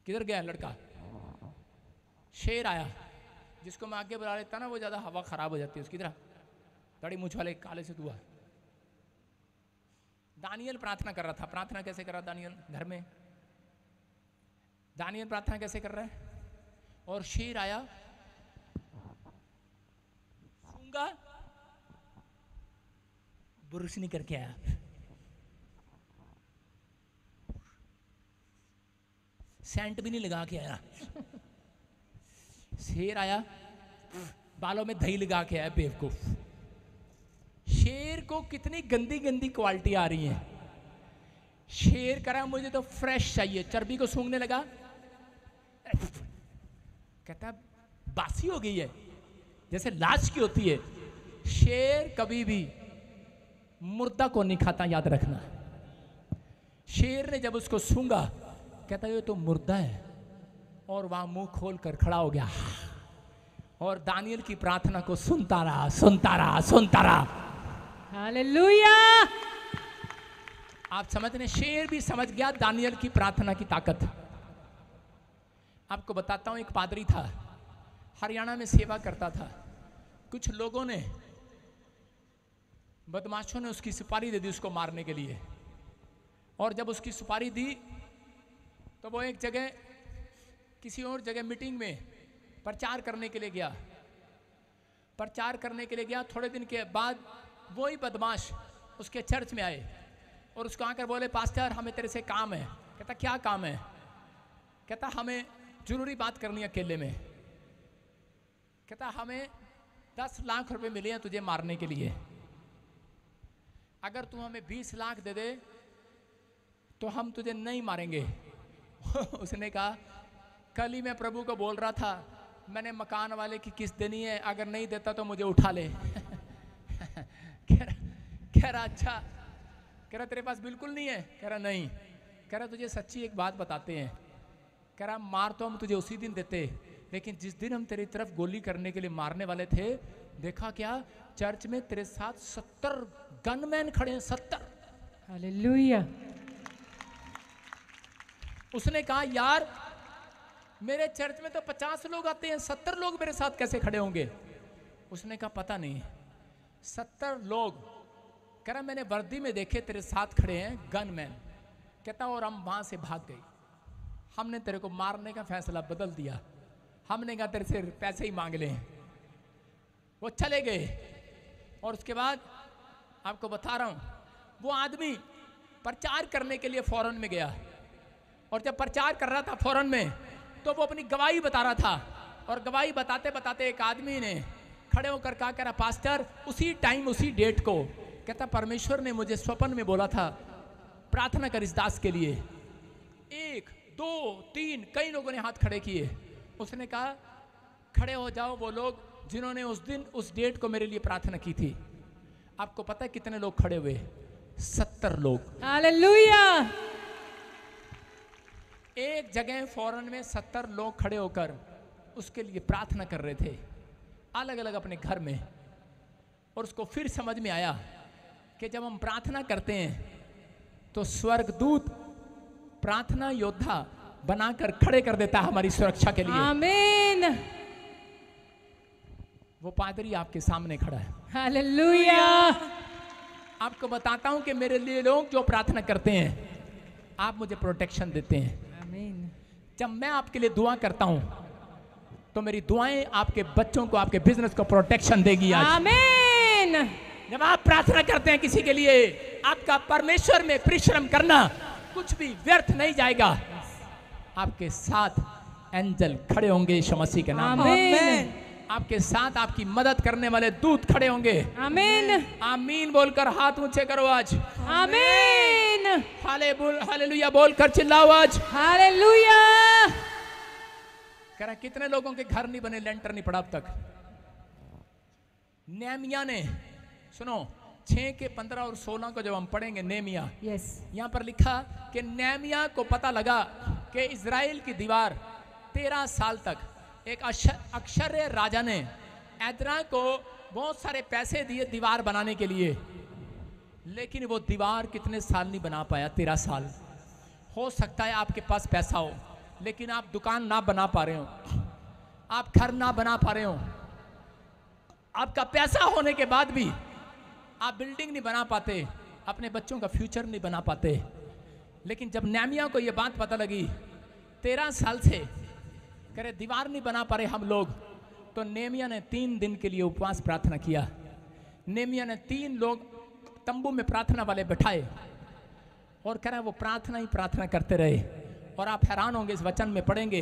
किधर गया लड़का? शेर आया, जिसको मैं आगे बुला लेता ना वो ज्यादा हवा खराब हो जाती है उसकी तरह। बड़ी मूछ वाले काले से हुआ। दानियल प्रार्थना कर रहा था। प्रार्थना कैसे कर रहा दानियल? घर में दानियल प्रार्थना कैसे कर रहा है? और शेर आया, सूंगा, ब्रुश नहीं करके आया, सेंट भी नहीं लगा के आया। शेर आया, बालों में दही लगा के आया बेवकूफ। शेर को कितनी गंदी गंदी क्वालिटी आ रही है। शेर कह रहा मुझे तो फ्रेश चाहिए, चर्बी को सूंघने लगा, कहता बासी हो गई है, जैसे लाश की होती है। शेर कभी भी मुर्दा को नहीं खाता, याद रखना। शेर ने जब उसको सूंघा, कहता ये तो मुर्दा है, और वहां मुंह खोल कर खड़ा हो गया और दानियल की प्रार्थना को सुनता रहा, सुनता रहा, सुनता रहा। हालेलुया। आप समझने, शेर भी समझ गया दानियल की प्रार्थना की ताकत। आपको बताता हूं, एक पादरी था, हरियाणा में सेवा करता था। कुछ लोगों ने, बदमाशों ने उसकी सुपारी दे दी उसको मारने के लिए। और जब उसकी सुपारी दी तो वो एक जगह, किसी और जगह मीटिंग में प्रचार करने के लिए गया। प्रचार करने के लिए गया, थोड़े दिन के बाद वही बदमाश उसके चर्च में आए और उसको आकर बोले, पास्टर हमें तेरे से काम है। कहता क्या काम है? कहता हमें जरूरी बात करनी है अकेले में। कहता हमें 10 लाख रुपए मिले हैं तुझे मारने के लिए, अगर तू हमें 20 लाख दे दे तो हम तुझे नहीं मारेंगे। उसने कहा कल ही मैं प्रभु को बोल रहा था, मैंने मकान वाले की किस्त देनी है, अगर नहीं देता तो मुझे उठा ले। कह रहा अच्छा। कह रहा तेरे पास बिल्कुल नहीं है? कह रहा नहीं। कह रहा तुझे सच्ची एक बात बताते हैं। कह रहा मार तो हम तुझे उसी दिन देते, लेकिन जिस दिन हम तेरी तरफ गोली करने के लिए मारने वाले थे, देखा क्या चर्च में तेरे साथ 70 गनमैन खड़े हैं। 70। हालेलुया। उसने कहा यार मेरे चर्च में तो 50 लोग आते हैं, 70 लोग मेरे साथ कैसे खड़े होंगे? उसने कहा पता नहीं, 70 लोग। कह रहा मैंने वर्दी में देखे तेरे साथ खड़े हैं गनमैन। कहता और हम वहां से भाग गए, हमने तेरे को मारने का फैसला बदल दिया, हमने कहा तेरे से पैसे ही मांग ले। वो चले गए। और उसके बाद आपको बता रहा हूं, वो आदमी प्रचार करने के लिए फॉरेन में गया, और जब प्रचार कर रहा था फॉरेन में तो वो अपनी गवाही बता रहा था। और गवाही बताते बताते एक आदमी ने खड़े होकर कहा, कह रहा पास्टर उसी टाइम उसी डेट को, कहता परमेश्वर ने मुझे स्वप्न में बोला था प्रार्थना कर इस दास के लिए। 1 2 3 कई लोगों ने हाथ खड़े किए। उसने कहा खड़े हो जाओ वो लोग जिन्होंने उस दिन उस डेट को मेरे लिए प्रार्थना की थी। आपको पता है कितने लोग खड़े हुए? 70 लोग। हालेलुया। एक जगह फॉरेन में 70 लोग खड़े होकर उसके लिए प्रार्थना कर रहे थे, अलग अलग अपने घर में। और उसको फिर समझ में आया कि जब हम प्रार्थना करते हैं तो स्वर्गदूत प्रार्थना योद्धा बनाकर खड़े कर देता है हमारी सुरक्षा के लिए। आमीन। वो पादरी आपके सामने खड़ा है। हालेलुया। आपको बताता हूं कि मेरे लिए लोग जो प्रार्थना करते हैं, आप मुझे प्रोटेक्शन देते हैं। आमीन। जब मैं आपके लिए दुआ करता हूं तो मेरी दुआएं आपके बच्चों को, आपके बिजनेस को प्रोटेक्शन देगी आज। आमीन। जब आप प्रार्थना करते हैं किसी के लिए, आपका परमेश्वर में परिश्रम करना कुछ भी व्यर्थ नहीं जाएगा। आपके साथ एंजल खड़े होंगे यीशु मसीह के नाम में। आमीन। आपके साथ आपकी मदद करने वाले दूत खड़े होंगे। आमीन। आमीन बोलकर हाथ ऊंचे करो आज। आमीन। हालेलुया बोलकर चिल्लाओ आज। हालेलुया। कह रहा कितने लोगों के घर नहीं बने, लेंटर नहीं पड़ा अब तक। नेहमिया ने, सुनो 6 के 15 और 16 को जब हम पढ़ेंगे नेहमिया, यस, यहां पर लिखा कि नेहमिया को पता लगा कि इजराइल की दीवार 13 साल तक एक अक्षर्य राजा ने एदरा को बहुत सारे पैसे दिए दीवार बनाने के लिए, लेकिन वो दीवार कितने साल नहीं बना पाया? 13 साल। हो सकता है आपके पास पैसा हो लेकिन आप दुकान ना बना पा रहे हो, आप घर ना बना पा रहे हो, आपका पैसा होने के बाद भी आप बिल्डिंग नहीं बना पाते, अपने बच्चों का फ्यूचर नहीं बना पाते। लेकिन जब नेहमिया को ये बात पता लगी 13 साल से करे दीवार नहीं बना पा रहे हम लोग, तो नेहमिया ने 3 दिन के लिए उपवास प्रार्थना किया। नेहमिया ने 3 लोग तंबू में प्रार्थना वाले बैठाए और कह रहे वो प्रार्थना ही प्रार्थना करते रहे। और आप हैरान होंगे, इस वचन में पढ़ेंगे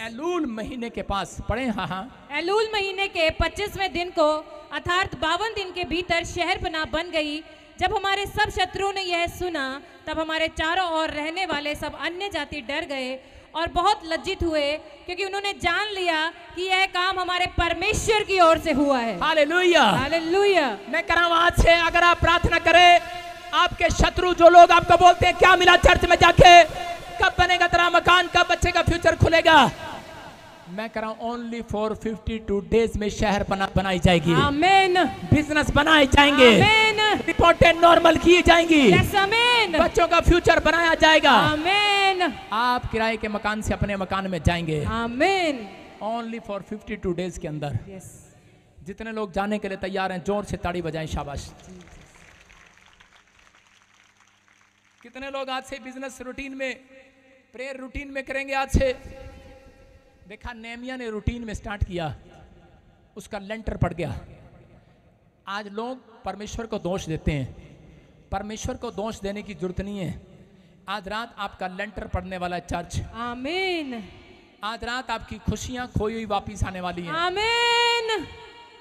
एलूल महीने के पास पढ़े, हाँ, एलूल महीने के 25वें दिन को अर्थात 52 दिन के भीतर शहरपनाह बन गई। जब हमारे सब शत्रुओं ने यह सुना, तब हमारे चारों ओर रहने वाले सब अन्य जाति डर गए और बहुत लज्जित हुए, क्योंकि उन्होंने जान लिया कि यह काम हमारे परमेश्वर की ओर से हुआ है। Hallelujah, hallelujah. मैं कह रहा हूं आज से अगर आप प्रार्थना करें, आपके शत्रु जो लोग आपको बोलते हैं क्या मिला चर्च में जाके, कब बनेगा तेरा मकान, कब बच्चे का फ्यूचर खुलेगा, मैं कह रहा हूं ओनली फॉर 52 डेज में शहरपनाह बनाई जाएगी। आमीन। बिजनेस बनाए जाएंगे, आमीन। रिपोर्टें नॉर्मल की जाएंगी, यस आमीन। बच्चों का फ्यूचर बनाया जाएगा। आमीन। आप किराए के मकान से अपने मकान में जाएंगे। आमीन। ओनली फॉर 52 डेज के अंदर। यस। जितने लोग जाने के लिए तैयार हैं जोर से ताड़ी बजाएं, शाबाश। कितने लोग आज से बिजनेस रूटीन में, प्रेयर रूटीन में करेंगे आज से? देखा नेहमिया ने रूटीन में स्टार्ट किया, उसका लेंटर पड़ गया। आज लोग परमेश्वर को दोष देते हैं, परमेश्वर को दोष देने की जरूरत नहीं है। आज रात आपका लेंटर पड़ने वाला है चर्च। आमीन। आज रात आपकी खुशियां खोई हुई वापिस आने वाली हैं। आमीन।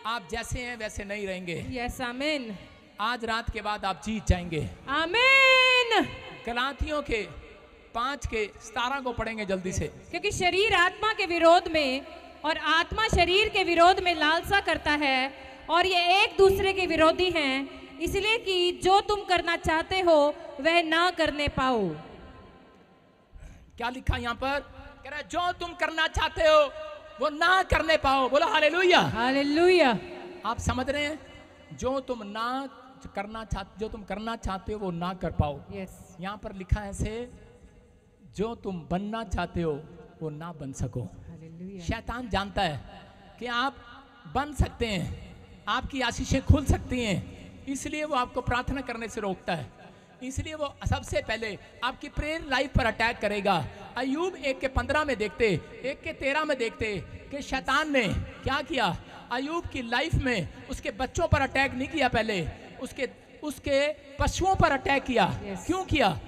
आप जैसे हैं वैसे नहीं रहेंगे। यस आमीन। आज रात के बाद आप जीत जाएंगे। आमीन। गलातियों के 5 के 17 को पढ़ेंगे जल्दी से। क्योंकि शरीर आत्मा के विरोध में और आत्मा शरीर के विरोध में लालसा करता है, और ये एक दूसरे के विरोधी हैं, इसलिए कि जो तुम करना चाहते हो वह ना करने पाओ। क्या लिखा यहाँ पर? कह रहा है जो तुम करना चाहते हो वो ना करने पाओ। बोलो हालेलुया। हालेलुया। आप समझ रहे हैं? जो तुम करना चाहते हो वो ना कर पाओ। यस। यहाँ पर लिखा है ऐसे, जो तुम बनना चाहते हो वो ना बन सको। हालेलुया। शैतान जानता है कि आप बन सकते हैं, आपकी आशीषें खुल सकती हैं, इसलिए वो आपको प्रार्थना करने से रोकता है। इसलिए वो सबसे पहले आपकी प्रेयर लाइफ पर अटैक करेगा। अय्यूब 1 के 15 में देखते, 1 के 13 में देखते कि शैतान ने क्या किया। अय्यूब की लाइफ में उसके बच्चों पर अटैक नहीं किया, पहले उसके पशुओं पर अटैक किया। क्यों किया?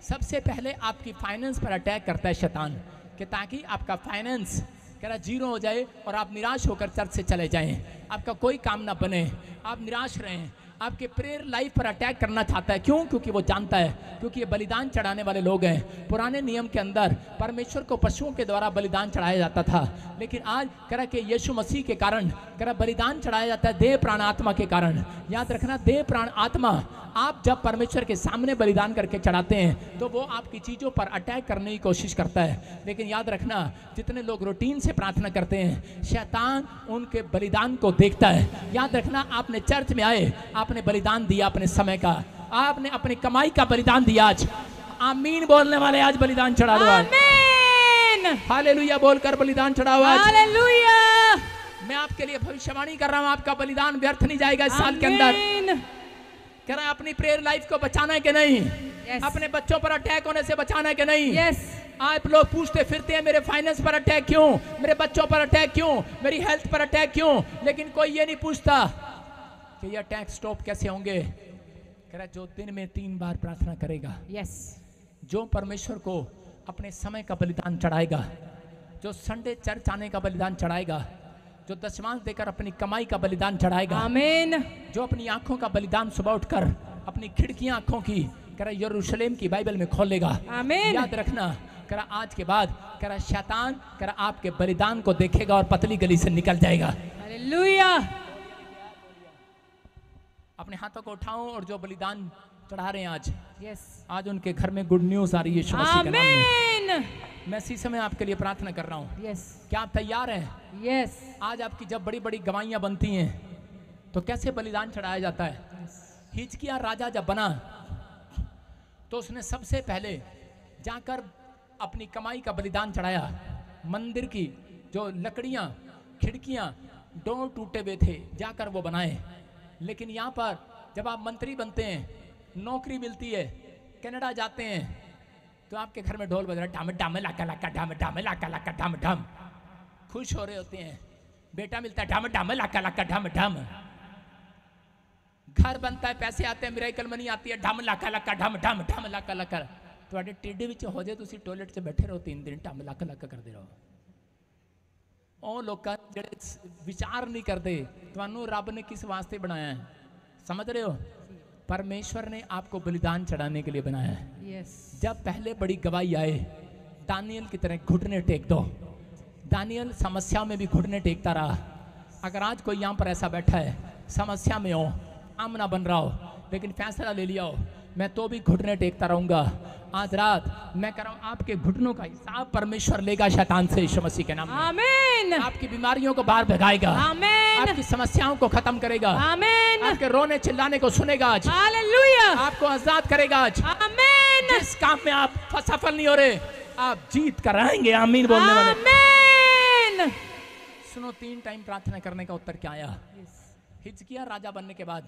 सबसे पहले आपकी फाइनेंस पर अटैक करता है शैतान, कि ताकि आपका फाइनेंस कह रहा 0 हो जाए और आप निराश होकर चर्च से चले जाएं, आपका कोई काम ना बने, आप निराश रहें। आपके प्रेयर लाइफ पर अटैक करना चाहता है। क्यों? क्योंकि वो जानता है, क्योंकि ये बलिदान चढ़ाने वाले लोग हैं। पुराने नियम के अंदर परमेश्वर को पशुओं के द्वारा बलिदान चढ़ाया जाता था, लेकिन आज कह रहा कि यीशु मसीह के कारण कह रहा बलिदान चढ़ाया जाता है देह प्राण आत्मा के कारण। याद रखना, देह प्राण आत्मा आप जब परमेश्वर के सामने बलिदान करके चढ़ाते हैं तो वो आपकी चीज़ों पर अटैक करने की कोशिश करता है। लेकिन याद रखना, जितने लोग रूटीन से प्रार्थना करते हैं शैतान उनके बलिदान को देखता है। याद रखना, आपने चर्च में आए, आपने बलिदान दिया अपने समय का, आपने अपनी कमाई का बलिदान दिया। आज आमीन बोलने वाले आज बलिदान चढ़ा दो। आमीन। हालेलुया बोलकर बलिदान चढ़ाओ आज। हालेलुया। मैं आपके लिए भविष्यवाणी कर रहा हूँ, आपका बलिदान व्यर्थ नहीं जाएगा इस साल के अंदर। कह रहा है अपनी प्रेयर लाइफ को बचाना है कि नहीं? yes. अपने बच्चों पर अटैक होने से बचाना है कि नहीं? yes. आप लोग पूछते फिरते हैं मेरे फाइनेंस पर अटैक क्यों, मेरे बच्चों पर अटैक क्यों, मेरी हेल्थ पर अटैक क्यों, लेकिन कोई ये नहीं पूछता कि ये अटैक स्टॉप कैसे होंगे। कह रहा है जो दिन में 3 बार प्रार्थना करेगा, yes. जो परमेश्वर को अपने समय का बलिदान चढ़ाएगा, जो संडे चर्च आने का बलिदान चढ़ाएगा, जो दशमांश देकर अपनी कमाई का बलिदान चढ़ाएगा, आमीन, जो अपनी आंखों का बलिदान सुबह उठकर अपनी खिड़कियां आंखों की करा यरूशलेम की बाइबल में खोलेगा, आमीन। याद रखना, करा आज के बाद करा शैतान करा आपके बलिदान को देखेगा और पतली गली से निकल जाएगा। हालेलुया। अपने हाथों को उठाओ और जो बलिदान चढ़ा रहे हैं आज, आज उनके घर में गुड न्यूज आ रही है यीशु मसीह के नाम में। मैं इसी समय आपके लिए प्रार्थना कर रहा हूँ। क्या आप तैयार हैं? आज आपकी जब बड़ी बड़ी गवाहियां बनती हैं तो कैसे बलिदान चढ़ाया जाता है? हिजकिय्याह राजा जब बना तो उसने सबसे पहले जाकर अपनी कमाई का बलिदान चढ़ाया। मंदिर की जो लकड़ियां, खिड़कियां, डोर टूटे हुए थे, जाकर वो बनाए। लेकिन यहाँ पर जब आप मंत्री बनते हैं, नौकरी मिलती है, कनाडा जाते हैं, तो आपके घर में ढोल बज रहा है, ढम ढम लाका लाका ढम ढम लाका लाका ढम ढम, खुश हो रहे होते हैं। बेटा मिलता है, ढम ढम लाका लाका ढम ढम। घर बनता है, पैसे आते हैं, मिरेकल मनी आती है, ढम लाका लाका ढम ढम ढम लाका लाका। ਤੁਹਾਡੇ ਟਿੱਡੇ ਵਿੱਚ ਹੋ ਜਾਏ, ਤੁਸੀਂ ਟਾਇਲਟ 'ਚ ਬੈਠੇ ਰਹੋ 3 ਦਿਨ, ਢਮ ਲੱਕ ਲੱਕ ਕਰਦੇ ਰਹੋ। ਉਹ ਲੋਕਾਂ ਜਿਹੜੇ ਵਿਚਾਰ ਨਹੀਂ ਕਰਦੇ ਤੁਹਾਨੂੰ ਰੱਬ ने किस वास्ते बनाया है, समझ रहे हो? परमेश्वर ने आपको बलिदान चढ़ाने के लिए बनाया है। यस। जब पहले बड़ी गवाही आए, दानियल की तरह घुटने टेक दो। दानियल समस्या में भी घुटने टेकता रहा। अगर आज कोई यहाँ पर ऐसा बैठा है, समस्या में हो, आमना बन रहा हो, लेकिन फैसला ले लिया हो, मैं तो भी घुटने टेकता रहूंगा। आज रात मैं कह रहा हूं, आपके घुटनों का हिसाब परमेश्वर लेगा शैतान से, यीशु मसीह के नाम में। आमीन। आपकी बीमारियों को बाहर भगाएगा। आमीन। आपकी समस्याओं को खत्म करेगा। आमीन। आपके रोने चिल्लाने को सुनेगा आज। हालेलुया। आपको आजाद करेगा आज। आमीन। जिस काम में आप सफल नहीं हो रहे, आप जीत कर आएंगे। आमीन बोलने वाले। आमीन। सुनो, 3 टाइम प्रार्थना करने का उत्तर क्या आया? हिजकिय्याह राजा बनने के बाद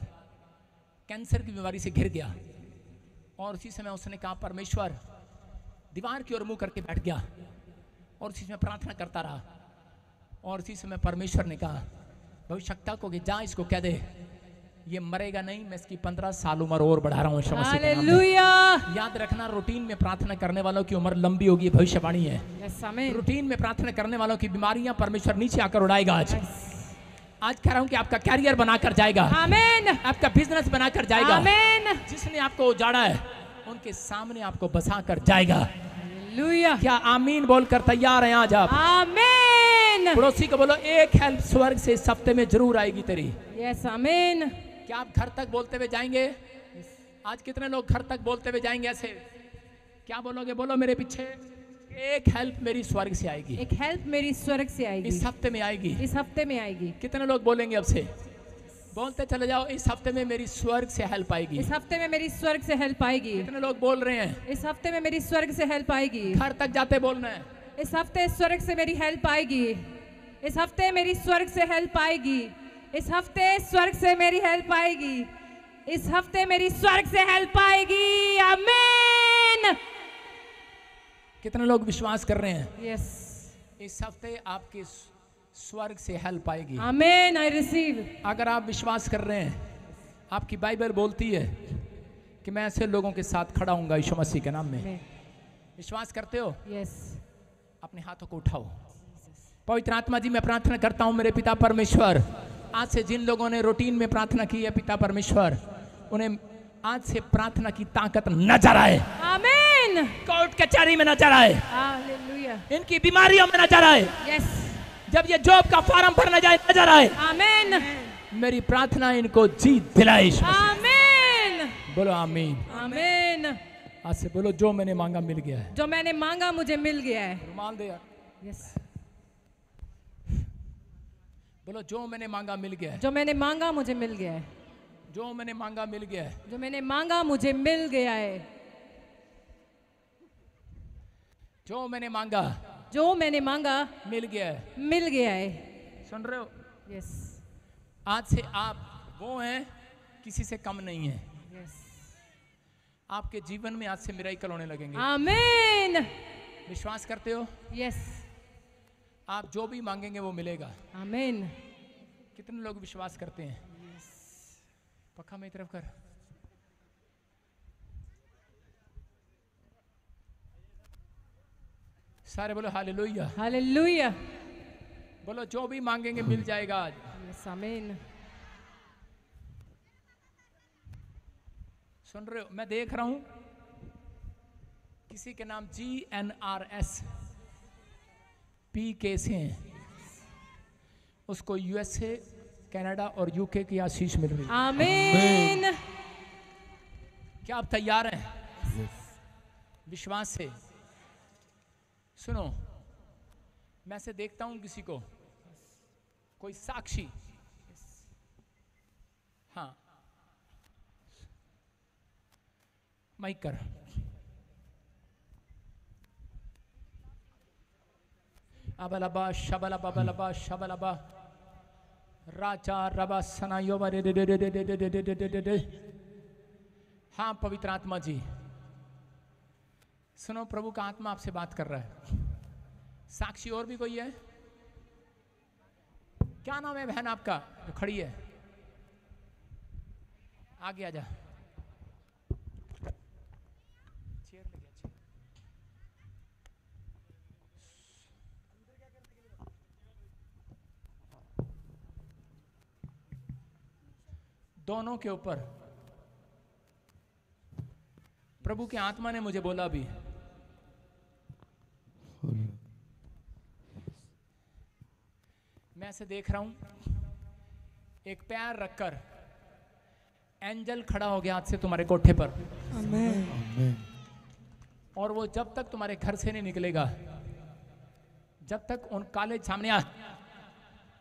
कैंसर की बीमारी से घिर गया, और उसी समय उसने कहा परमेश्वर, दीवार की ओर मुंह करके बैठ गया और उसी समय प्रार्थना करता रहा। और उसी समय परमेश्वर ने कहा भविष्यवक्ता को कि जा इसको कह दे ये मरेगा नहीं, मैं इसकी 15 साल उम्र और बढ़ा रहा हूँ यीशु मसीह के नाम में। हालेलुया। याद रखना, रूटीन में प्रार्थना करने वालों की उम्र लंबी होगी, भविष्यवाणी है। यस। आमीन। रूटीन में प्रार्थना करने वालों की बीमारियां परमेश्वर नीचे आकर उड़ाएगा। आज कह रहा हूं कि आपका कैरियर बनाकर जाएगा। आमीन। आपका बिजनेस बनाकर जाएगा। आमीन। जिसने आपको उजाड़ा है उनके सामने आपको बसा कर जाएगा। हालेलुया। क्या आमीन बोलकर तैयार हैं आज आप? आमीन। पड़ोसी को बोलो, एक हेल्प स्वर्ग से इस हफ्ते में जरूर आएगी तेरी। यस। आमीन। क्या आप घर तक बोलते हुए जाएंगे? आज कितने लोग घर तक बोलते हुए जाएंगे ऐसे? क्या बोलोगे? बोलो मेरे पीछे, एक हेल्प मेरी स्वर्ग से आएगी। एक हेल्प मेरी स्वर्ग से आएगी। इस हफ्ते में आएगी। इस हफ्ते में आएगी। कितने लोग बोलेंगे अब से? बोलते चले जाओ, इस हफ्ते में मेरी स्वर्ग से हेल्प आएगी। इस हफ्ते में मेरी स्वर्ग से हेल्प आएगी। कितने लोग बोल रहे हैं? इस हफ्ते में मेरी स्वर्ग से हेल्प आएगी। घर तक जाते बोलना है, इस हफ्ते स्वर्ग से मेरी हेल्प आएगी। इस हफ्ते मेरी स्वर्ग से हेल्प आएगी। इस हफ्ते स्वर्ग से मेरी हेल्प आएगी। इस हफ्ते मेरी स्वर्ग से हेल्प आएगी। आमीन। कितने लोग विश्वास कर रहे हैं? यस। इस हफ्ते आपकी स्वर्ग से हेल्प आएगी। आमीन। I receive. अगर आप विश्वास कर रहे हैं, आपकी बाइबल बोलती है कि मैं ऐसे लोगों के साथ खड़ा हूंगा यीशु मसीह के नाम में। विश्वास करते हो? यस। अपने हाथों को उठाओ। पवित्र आत्मा जी, मैं प्रार्थना करता हूं मेरे पिता परमेश्वर, आज से जिन लोगों ने रूटीन में प्रार्थना की है पिता परमेश्वर, उन्हें आज से प्रार्थना की ताकत नजर आए। आमीन। कोर्ट कचहरी में नजर आए, हालेलुया। इनकी बीमारियों में नजर आए। यस। जब ये जॉब का फॉर्म भरने जाए नजर आए। आमीन। मेरी प्रार्थना इनको जीत दिलाए। आमीन। बोलो आमीन। आमीन। आज से बोलो, जो मैंने मांगा मिल गया है। जो मैंने मांगा मुझे मिल गया है। रुमाल दे यार। यस। बोलो, जो मैंने मांगा मिल गया है। जो मैंने मांगा मुझे मिल गया है। जो मैंने मांगा मिल गया है। जो मैंने मांगा मुझे मिल गया है। जो मैंने मांगा जो मैंने मांगा मिल गया है। मिल गया है। सुन रहे हो? यस। आज से आप वो हैं, किसी से कम नहीं है। यस। आपके जीवन में आज से मिराकल होने लगेंगे। आमीन। विश्वास करते हो? यस। आप जो भी मांगेंगे वो मिलेगा। आमीन। कितने लोग विश्वास करते हैं? पक्का मेरी तरफ कर। सारे बोलो हालेलुया। हालेलुया। बोलो, जो भी मांगेंगे मिल जाएगा आज। यस। आमीन। सुन रहे हो? मैं देख रहा हूं किसी के नाम GNRS PK से हैं, उसको USA, कनाडा और UK की आशीष मिल रही है। आमीन। क्या आप तैयार हैं? विश्वास से सुनो, मैं से देखता हूं किसी को, कोई साक्षी। हाँ, माइक कर। अबलबा शबलबा बलबा शबलबा राजा रबासना योबरे दे दे दे दे दे दे दे दे दे दे। हाँ पवित्र आत्मा जी, सुनो, प्रभु का आत्मा आपसे बात कर रहा है। साक्षी और भी कोई है? क्या नाम है बहन आपका जो खड़ी है? आगे आजा। चेयर ले गया, चेयर। दोनों के ऊपर प्रभु के आत्मा ने मुझे बोला भी, मैं ऐसे देख रहा हूं, एक पैर रखकर एंजल खड़ा हो गया आज से तुम्हारे कोठे पर। आमीन। और वो जब तक तुम्हारे घर से नहीं निकलेगा, जब तक उन काले सामने आ,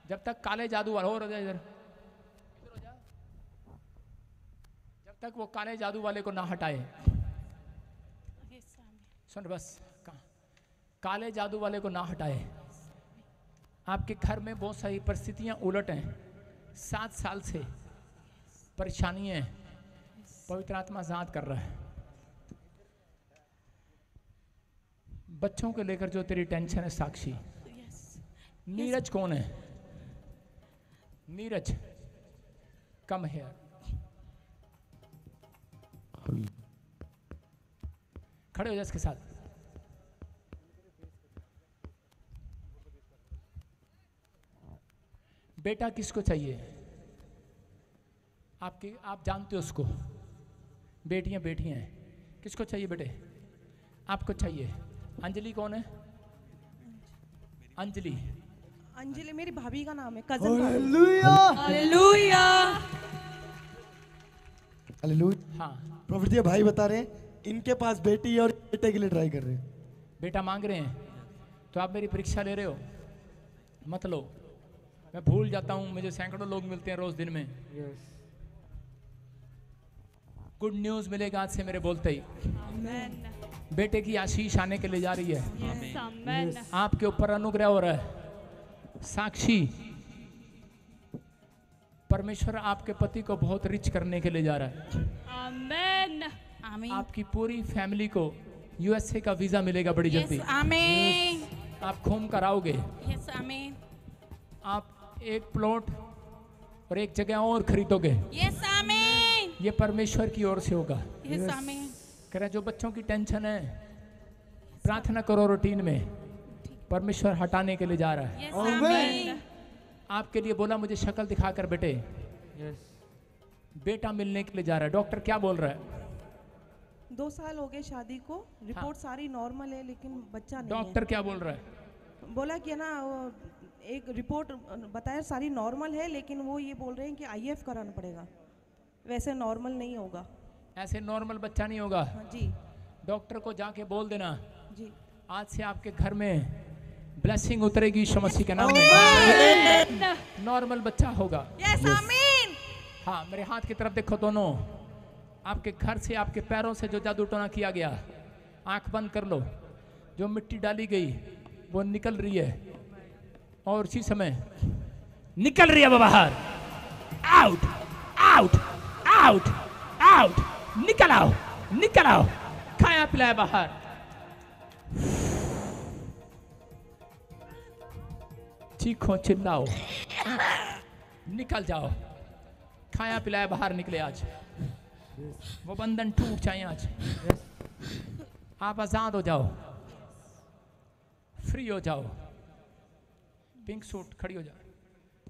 जब तक काले जादू वाला और इधर जब तक वो काले जादू वाले को ना हटाए, सुन बस, काले जादू वाले को ना हटाए। आपके घर में बहुत सारी परिस्थितियां उलट हैं, 7 साल से परेशानियां हैं, पवित्र आत्मा जांच कर रहा है। बच्चों को लेकर जो तेरी टेंशन है साक्षी, नीरज कौन है? नीरज कम है, खड़े हो जा इसके साथ। बेटा किसको चाहिए? आप जानते हो उसको, बेटियां बेटियां हैं। किसको चाहिए बेटे? आपको चाहिए। अंजलि कौन है? अंजलि, अंजलि मेरी भाभी का नाम है, कजन। Hallelujah hallelujah. हालेलुया। हाँ प्रॉफिट भाई बता रहे हैं इनके पास बेटी और बेटे के लिए ट्राई कर रहे हैं। बेटा मांग रहे हैं, तो आप मेरी परीक्षा ले रहे हो? मत लो, मैं भूल जाता हूं, मुझे सैकड़ों लोग मिलते हैं रोज दिन में। गुड न्यूज मिलेगा आज से मेरे बोलते ही। बेटे की आशीष आने के लिए जा रही है। आपके ऊपर अनुग्रह हो रहा है। साक्षी, परमेश्वर आपके पति को बहुत रिच करने के लिए जा रहा है। आमीन। आमीन। आपकी पूरी फैमिली को यूएसए का वीजा मिलेगा बड़ी जल्दी। आमीन। आप घूम कर आओगे। यस आमीन। आप एक प्लॉट और एक जगह और खरीदोगे। यस आमीन। ये परमेश्वर की ओर से होगा। यस आमीन। कह रहे जो बच्चों की टेंशन है, प्रार्थना करो रूटीन में, परमेश्वर हटाने के लिए जा रहा है। यस आमीन। आपके लिए बोला मुझे शक्ल दिखाकर बेटे, बेटा मिलने के लिए जा रहा है। डॉक्टर क्या बोल रहा है? 2 साल हो गए शादी को, रिपोर्ट सारी नॉर्मल है लेकिन बच्चा नहीं डॉक्टर क्या बोल रहा है? है। बोला कि ना वो एक रिपोर्ट बताया सारी नॉर्मल है, लेकिन वो ये बोल रहे हैं कि आईएफ कराना पड़ेगा, वैसे नॉर्मल नहीं होगा। ऐसे नॉर्मल बच्चा नहीं होगा। हाँ जी। डॉक्टर को जाके बोल देना जी। आज से आपके घर में ब्लेसिंग उतरेगी यीशु मसीह के नाम में। नॉर्मल बच्चा होगा। यस आमीन। हाँ, मेरे हाथ की तरफ देखो दोनों। आपके घर से, आपके पैरों से जो जादू टोना किया गया, आंख बंद कर लो। जो मिट्टी डाली गई वो निकल रही है, और इसी समय निकल रही है वो बाहर। आउट आउट आउट आउट, निकल आओ, निकल आओ, खाया पिलाया बाहर। चीखो चिल्लाओ, निकल जाओ, खाया पिलाया बाहर निकले आज। वो बंधन टूट जाए आज। आप आजाद हो जाओ, फ्री हो जाओ। पिंक सूट खड़ी हो जा,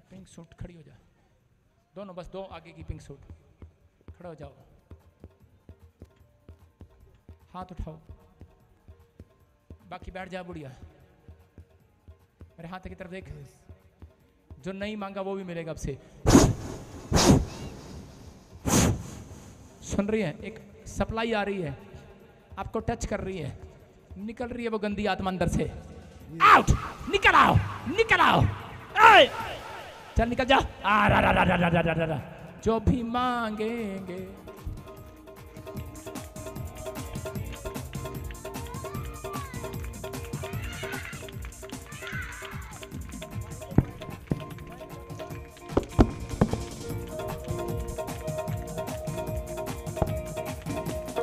पिंक सूट खड़ी हो जा, दोनों, बस 2 आगे की पिंक सूट खड़ा हो जाओ। हाथ उठाओ, बाकी बैठ जा बुढ़िया। मेरे हाथ की तरफ देख, जो नहीं मांगा वो भी मिलेगा अब से। सुन रही है? एक सप्लाई आ रही है, आपको टच कर रही है, निकल रही है वो गंदी आत्मा अंदर से। आउट, निकल आओ, निकल आओ, चल निकल जा। आ रा रा रा रा रा रा रा, जो भी मांगेंगे।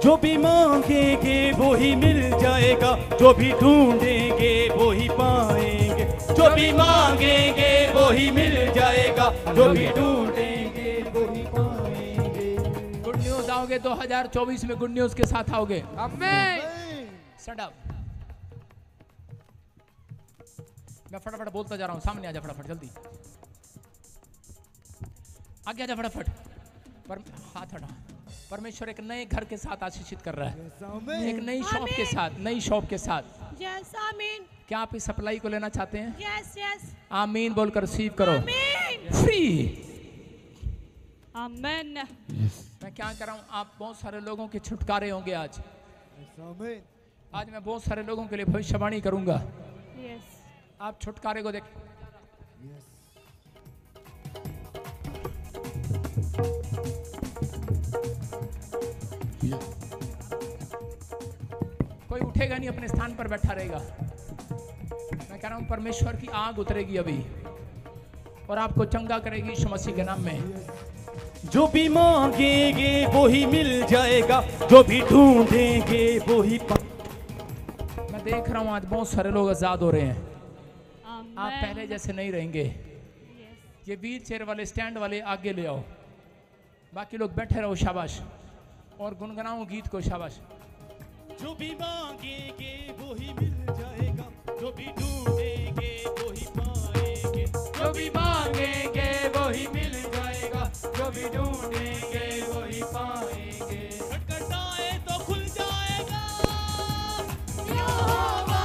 जो भी मांगेंगे वो ही मिल जाएगा, जो भी ढूंढेंगे वो ही पाएंगे। जो भी मांगेंगे वो ही मिल जाएगा, जो भी ढूंढेंगे वो ही पाएंगे। गुड न्यूज आओगे 2024 में, गुड न्यूज के साथ आओगे। Shut up। मैं फटाफट बोलता जा रहा हूं, सामने आ जा फटाफट, जल्दी आगे आ जा फटाफट। हाथ हटा। परमेश्वर एक नए घर के साथ आशीषित कर रहा है, एक नई शॉप के साथ, नई शॉप के साथ। यस आमीन। क्या आप इस सप्लाई को लेना चाहते हैं? यस यस आमीन बोलकर रिसीव करो। आमीन। फ्री। आमीन। मैं क्या कर रहा हूँ, आप बहुत सारे लोगों के छुटकारे होंगे आज। आज मैं बहुत सारे लोगों के लिए भविष्यवाणी करूंगा। यस। आप छुटकारे को देख। कोई उठेगा नहीं, अपने स्थान पर बैठा रहेगा। मैं कह रहा हूं परमेश्वर की आग उतरेगी अभी और आपको चंगा करेगी यीशु मसीह के नाम में। जो भी मांगेंगे वो ही मिल जाएगा, जो भी ढूंढेंगे वो ही मैं देख रहा हूं आज बहुत सारे लोग आजाद हो रहे हैं। आप पहले जैसे नहीं रहेंगे। ये व्हील चेयर वाले, स्टैंड वाले आगे ले आओ, बाकी लोग बैठे रहो, शाबाश। और गुनगुनाओ गीत को, शाबाश। जो भी मांगेंगे वो ही मिल जाएगा, जो भी ढूंढेंगे वो ही पाएंगे। जो भी मांगेंगे वो ही मिल जाएगा, जो भी ढूंढेंगे वो ही पाएंगे। खटखटाए तो खुल जाएगा। यहोवा,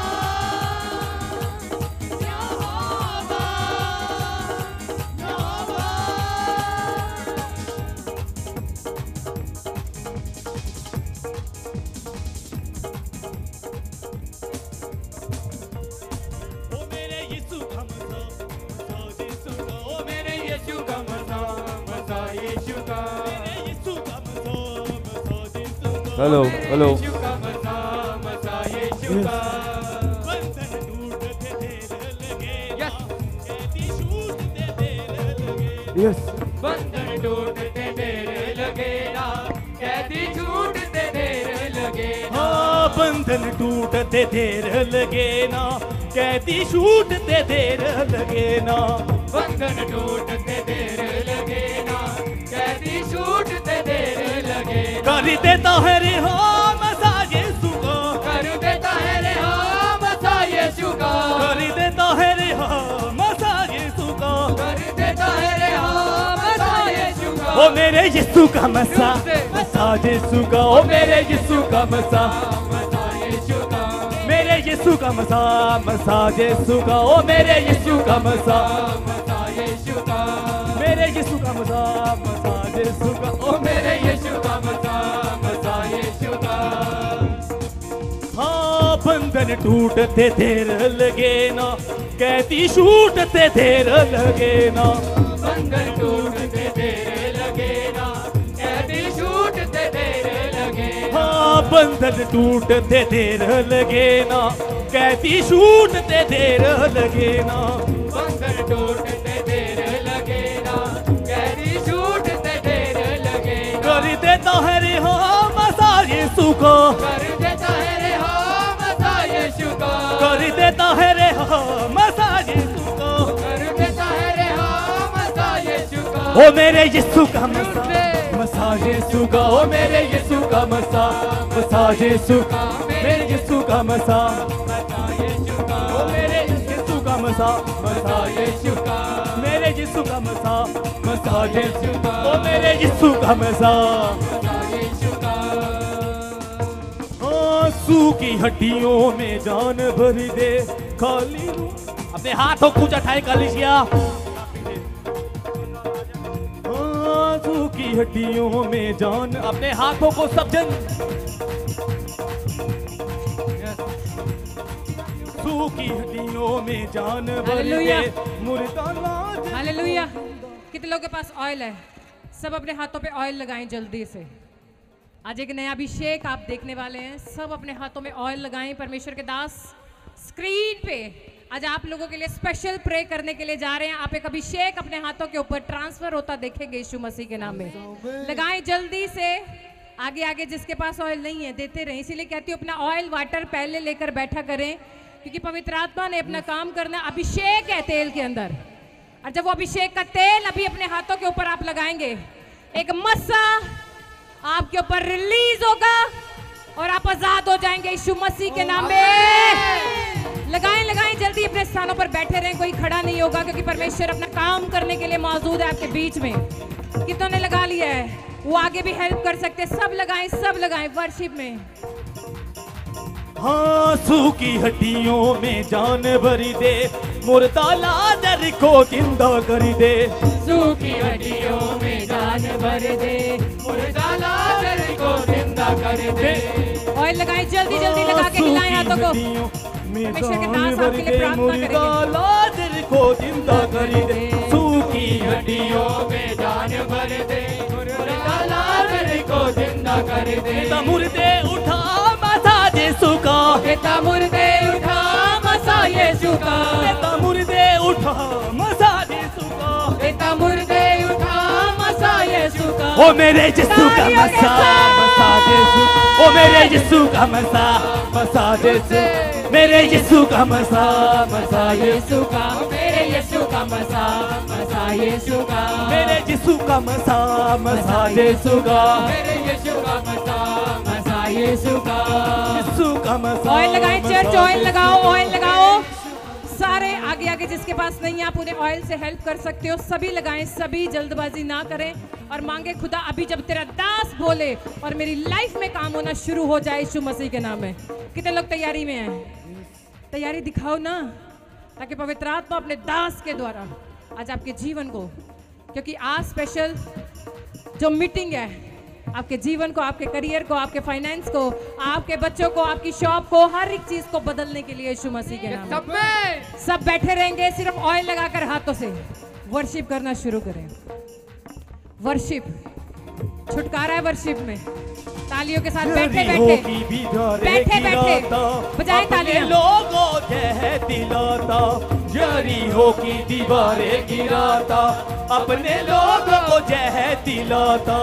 यहोवा, यहोवा। ओ मेरे यीशु का मज़ा, मज़ा यीशु का। ओ मेरे यीशु का मज़ा, मज़ा यीशु का। मेरे यीशु का मज़ा, मज़ा यीशु का। हेलो हेलो यीशु का मज़ा, मज़ा यीशु का। बंधन टूटते देर लगे ना, कैदी छूटते देर लगे। यस बंधन टूटते देर लगे ना, कैदी छूटते देर लगे ना। हाँ, बंधन टूटते देर लगे ना, कैदी छूटते देर लगे ना। बंधन टूटते देर लगे ना, कैदी छूटते देर लगे ना। कर देता है रिहा मज़ा यीशु का। कर देता है रेहा मज़ा यीशु का। कर देता है रिहा मज़ा यीशु का। कर देता है रेहा मज़ा यीशु का। ओ मेरे यीशु का मज़ा, मज़ा यीशु का। ओ मेरे यीशु का मज़ा, मज़ा यीशु का। मेरे यीशु का मज़ा, मज़ा यीशु का। ओ मेरे यीशु का मज़ा, मज़ा यीशु का। मेरे यीशु का मज़ा, मज़ा यीशु का। ओ मेरे यीशु का मज़ा, मज़ा यीशु का। हाँ, बंधन टूटते देर लगे ना, कैदी छूटते देर लगे ना। बंधन टूटते देर लगे ना, कैदी छूटते देर लगे ना। हाँ, बंधन टूटते देर लगे ना, कैदी छूटते देर लगे ना। बंधन टूटते देर लगे ना, कैदी छूटते देर लगे ना। कर देता है रिहा मज़ा यीशु का। कर देता है रेहा मज़ा यीशु का। कर देता है रिहा मज़ा यीशु का। कर देता है रेहा मज़ा यीशु का। ओ मेरे यीशु का मज़ा, मज़ा यीशु का। ओ मेरे यीशु का मज़ा, मज़ा यीशु का। मेरे यीशु का मज़ा, मज़ा यीशु का। ओ मेरे यीशु का मज़ा, मज़ा यीशु का। मेरे यीशु का मज़ा, मज़ा यीशु का। ओ मेरे यीशु का मज़ा। मज़ा यीशु का। आंसू की हड्डियों में जान भर दे, खाली अपने हाथों को उठाए कलिसिया। आंसू की हड्डियों में जान, अपने हाथों को सब जन। आंसू की हड्डियों में जान भर दे, हालेलुया। मुर्दा लाज। हालेलुया। कितने लोगों के पास ऑयल है? सब अपने हाथों पे ऑयल लगाएं जल्दी से। आज एक नया अभिषेक आप देखने वाले हैं। सब अपने हाथों में ऑयल लगाएं। परमेश्वर के दास स्क्रीन पे आज आप लोगों के लिए स्पेशल प्रे करने के लिए जा रहे हैं। आप एक अभिषेक अपने हाथों के ऊपर ट्रांसफर होता देखेंगे यीशु मसीह के नाम में। लगाएं जल्दी से आगे आगे जिसके पास ऑयल नहीं है देते रहे, इसीलिए कहती हूँ अपना ऑयल वाटर पहले लेकर बैठा करें, क्योंकि पवित्र आत्मा ने अपना काम करना। अभिषेक है तेल के अंदर, और जब वो अभिषेक का तेल अभी अपने हाथों के ऊपर आप लगाएंगे, एक मस्सा आपके ऊपर रिलीज होगा और आप आजाद हो जाएंगे यीशु मसीह के नाम में। लगाएं लगाएं, जल्दी अपने स्थानों पर बैठे रहें, कोई खड़ा नहीं होगा, क्योंकि परमेश्वर अपना काम करने के लिए मौजूद है आपके बीच में। कितनों ने लगा लिया है, वो आगे भी हेल्प कर सकते, सब लगाएं वर्शिप में। हाँ, सूखी हड्डियों में जान भरी दे, मुर्दा लाजर को जिंदा कर दे। सूखी हड्डियों में जान भर दे, मुर्दा लाजर को जिंदा कर दे। ऑयल लगाएं, जल्दी जल्दी लगा के हिलाएं हाथों को। परमेश्वर के दास आपके लिए प्रार्थना करेंगे। लाजर को जिंदा कर दे, सूखी हड्डियों में जान भर दे, मुर्दा लाजर को जिंदा कर दे। मुर्दे उठा मसा यीशु का, बेटा मुर्दे उठा मसा यीशु का, बेटा मुर्दे उठा मसा यीशु का, बेटा मुर्दे उठा मसा यीशु का। ओ मेरे यीशु का मसा यीशु, ओ मेरे यीशु का मसा यीशु, मेरे यीशु का मसा यीशु का, मेरे यीशु का मसा यीशु का, मेरे यीशु का मसा यीशु का, मेरे यीशु का मसा यीशु का, यीशु का मसा। ऑयल लगाएं चर्च, ऑयल लगाओ, ऑयल लगाओ। सारे आगे आगे जिसके पास नहीं है आप उन्हें ऑयल से हेल्प कर सकते हो, सभी लगाएं, सभी जल्दबाजी ना करें और मांगे खुदा अभी जब तेरा दास बोले और मेरी लाइफ में काम होना शुरू हो जाए यीशु मसीह के नाम में। कितने लोग तैयारी में हैं? तैयारी दिखाओ ना, ताकि पवित्र आत्मा अपने दास के द्वारा आज आपके जीवन को, क्योंकि आज स्पेशल जो मीटिंग है आपके जीवन को, आपके करियर को, आपके फाइनेंस को, आपके बच्चों को, आपकी शॉप को, हर एक चीज को बदलने के लिए यीशु मसीह के नाम में सब बैठे रहेंगे, सिर्फ ऑयल लगाकर हाथों से वर्शिप करना शुरू करें। वर्शिप, छुटकारा है वर्शिप में। तालियों के साथ बैठे बैठे बजाएं तालियां। लोगों जय दिलाता, यरीहो की दीवारें गिराता, अपने लोगों को जय दिलाता।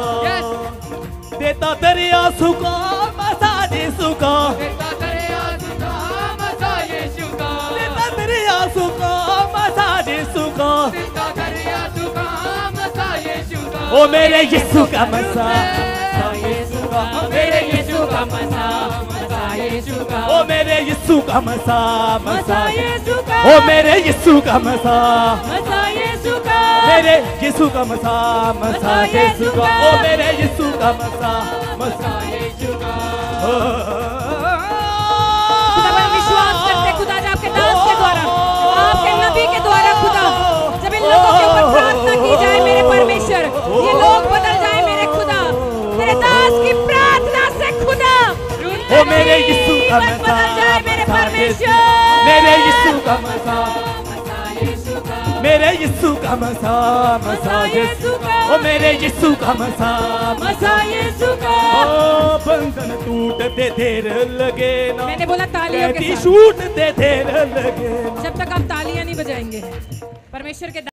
देता दरिया सुखा मसा यीशु का, देता दरिया सुखा मसा यीशु का, देता दरिया सुखा मसा यीशु का, देता दरिया सुखा मसा यीशु का। ओ मेरे यीशु का मसा यीशु का, मेरे यीशु का मसा यीशु का, ओ मेरे यीशु का मसा यीशु का, ओ मेरे यीशु का मसा यीशु का, मेरे यीशु का मसा यीशु का, ओ मेरे यीशु का मसा यीशु का। खुदा पर विश्वास करते, खुदा आज आपके दास के द्वारा, आपके नबी के द्वारा, खुदा जब इन लोगों के ऊपर प्रार्थना की जाए मेरे परमेश्वर, ये लोग बदल जाए मेरे खुदा, तेरे दास की प्रार्थना से खुदा ओ मेरे यीशु का मसा बदल जाए मेरे परमेश्वर, मेरे यीशु का मसा, यीशु का, मेरे यीशु का मसा यीशु का, ओ मेरे यीशु का मसा यीशु का। ओ बंधन टूटते देर लगे ना, मैंने बोला तालियों के साथ, छूटते देर लगे ना। जब तक आप तालियां नहीं बजाएंगे परमेश्वर के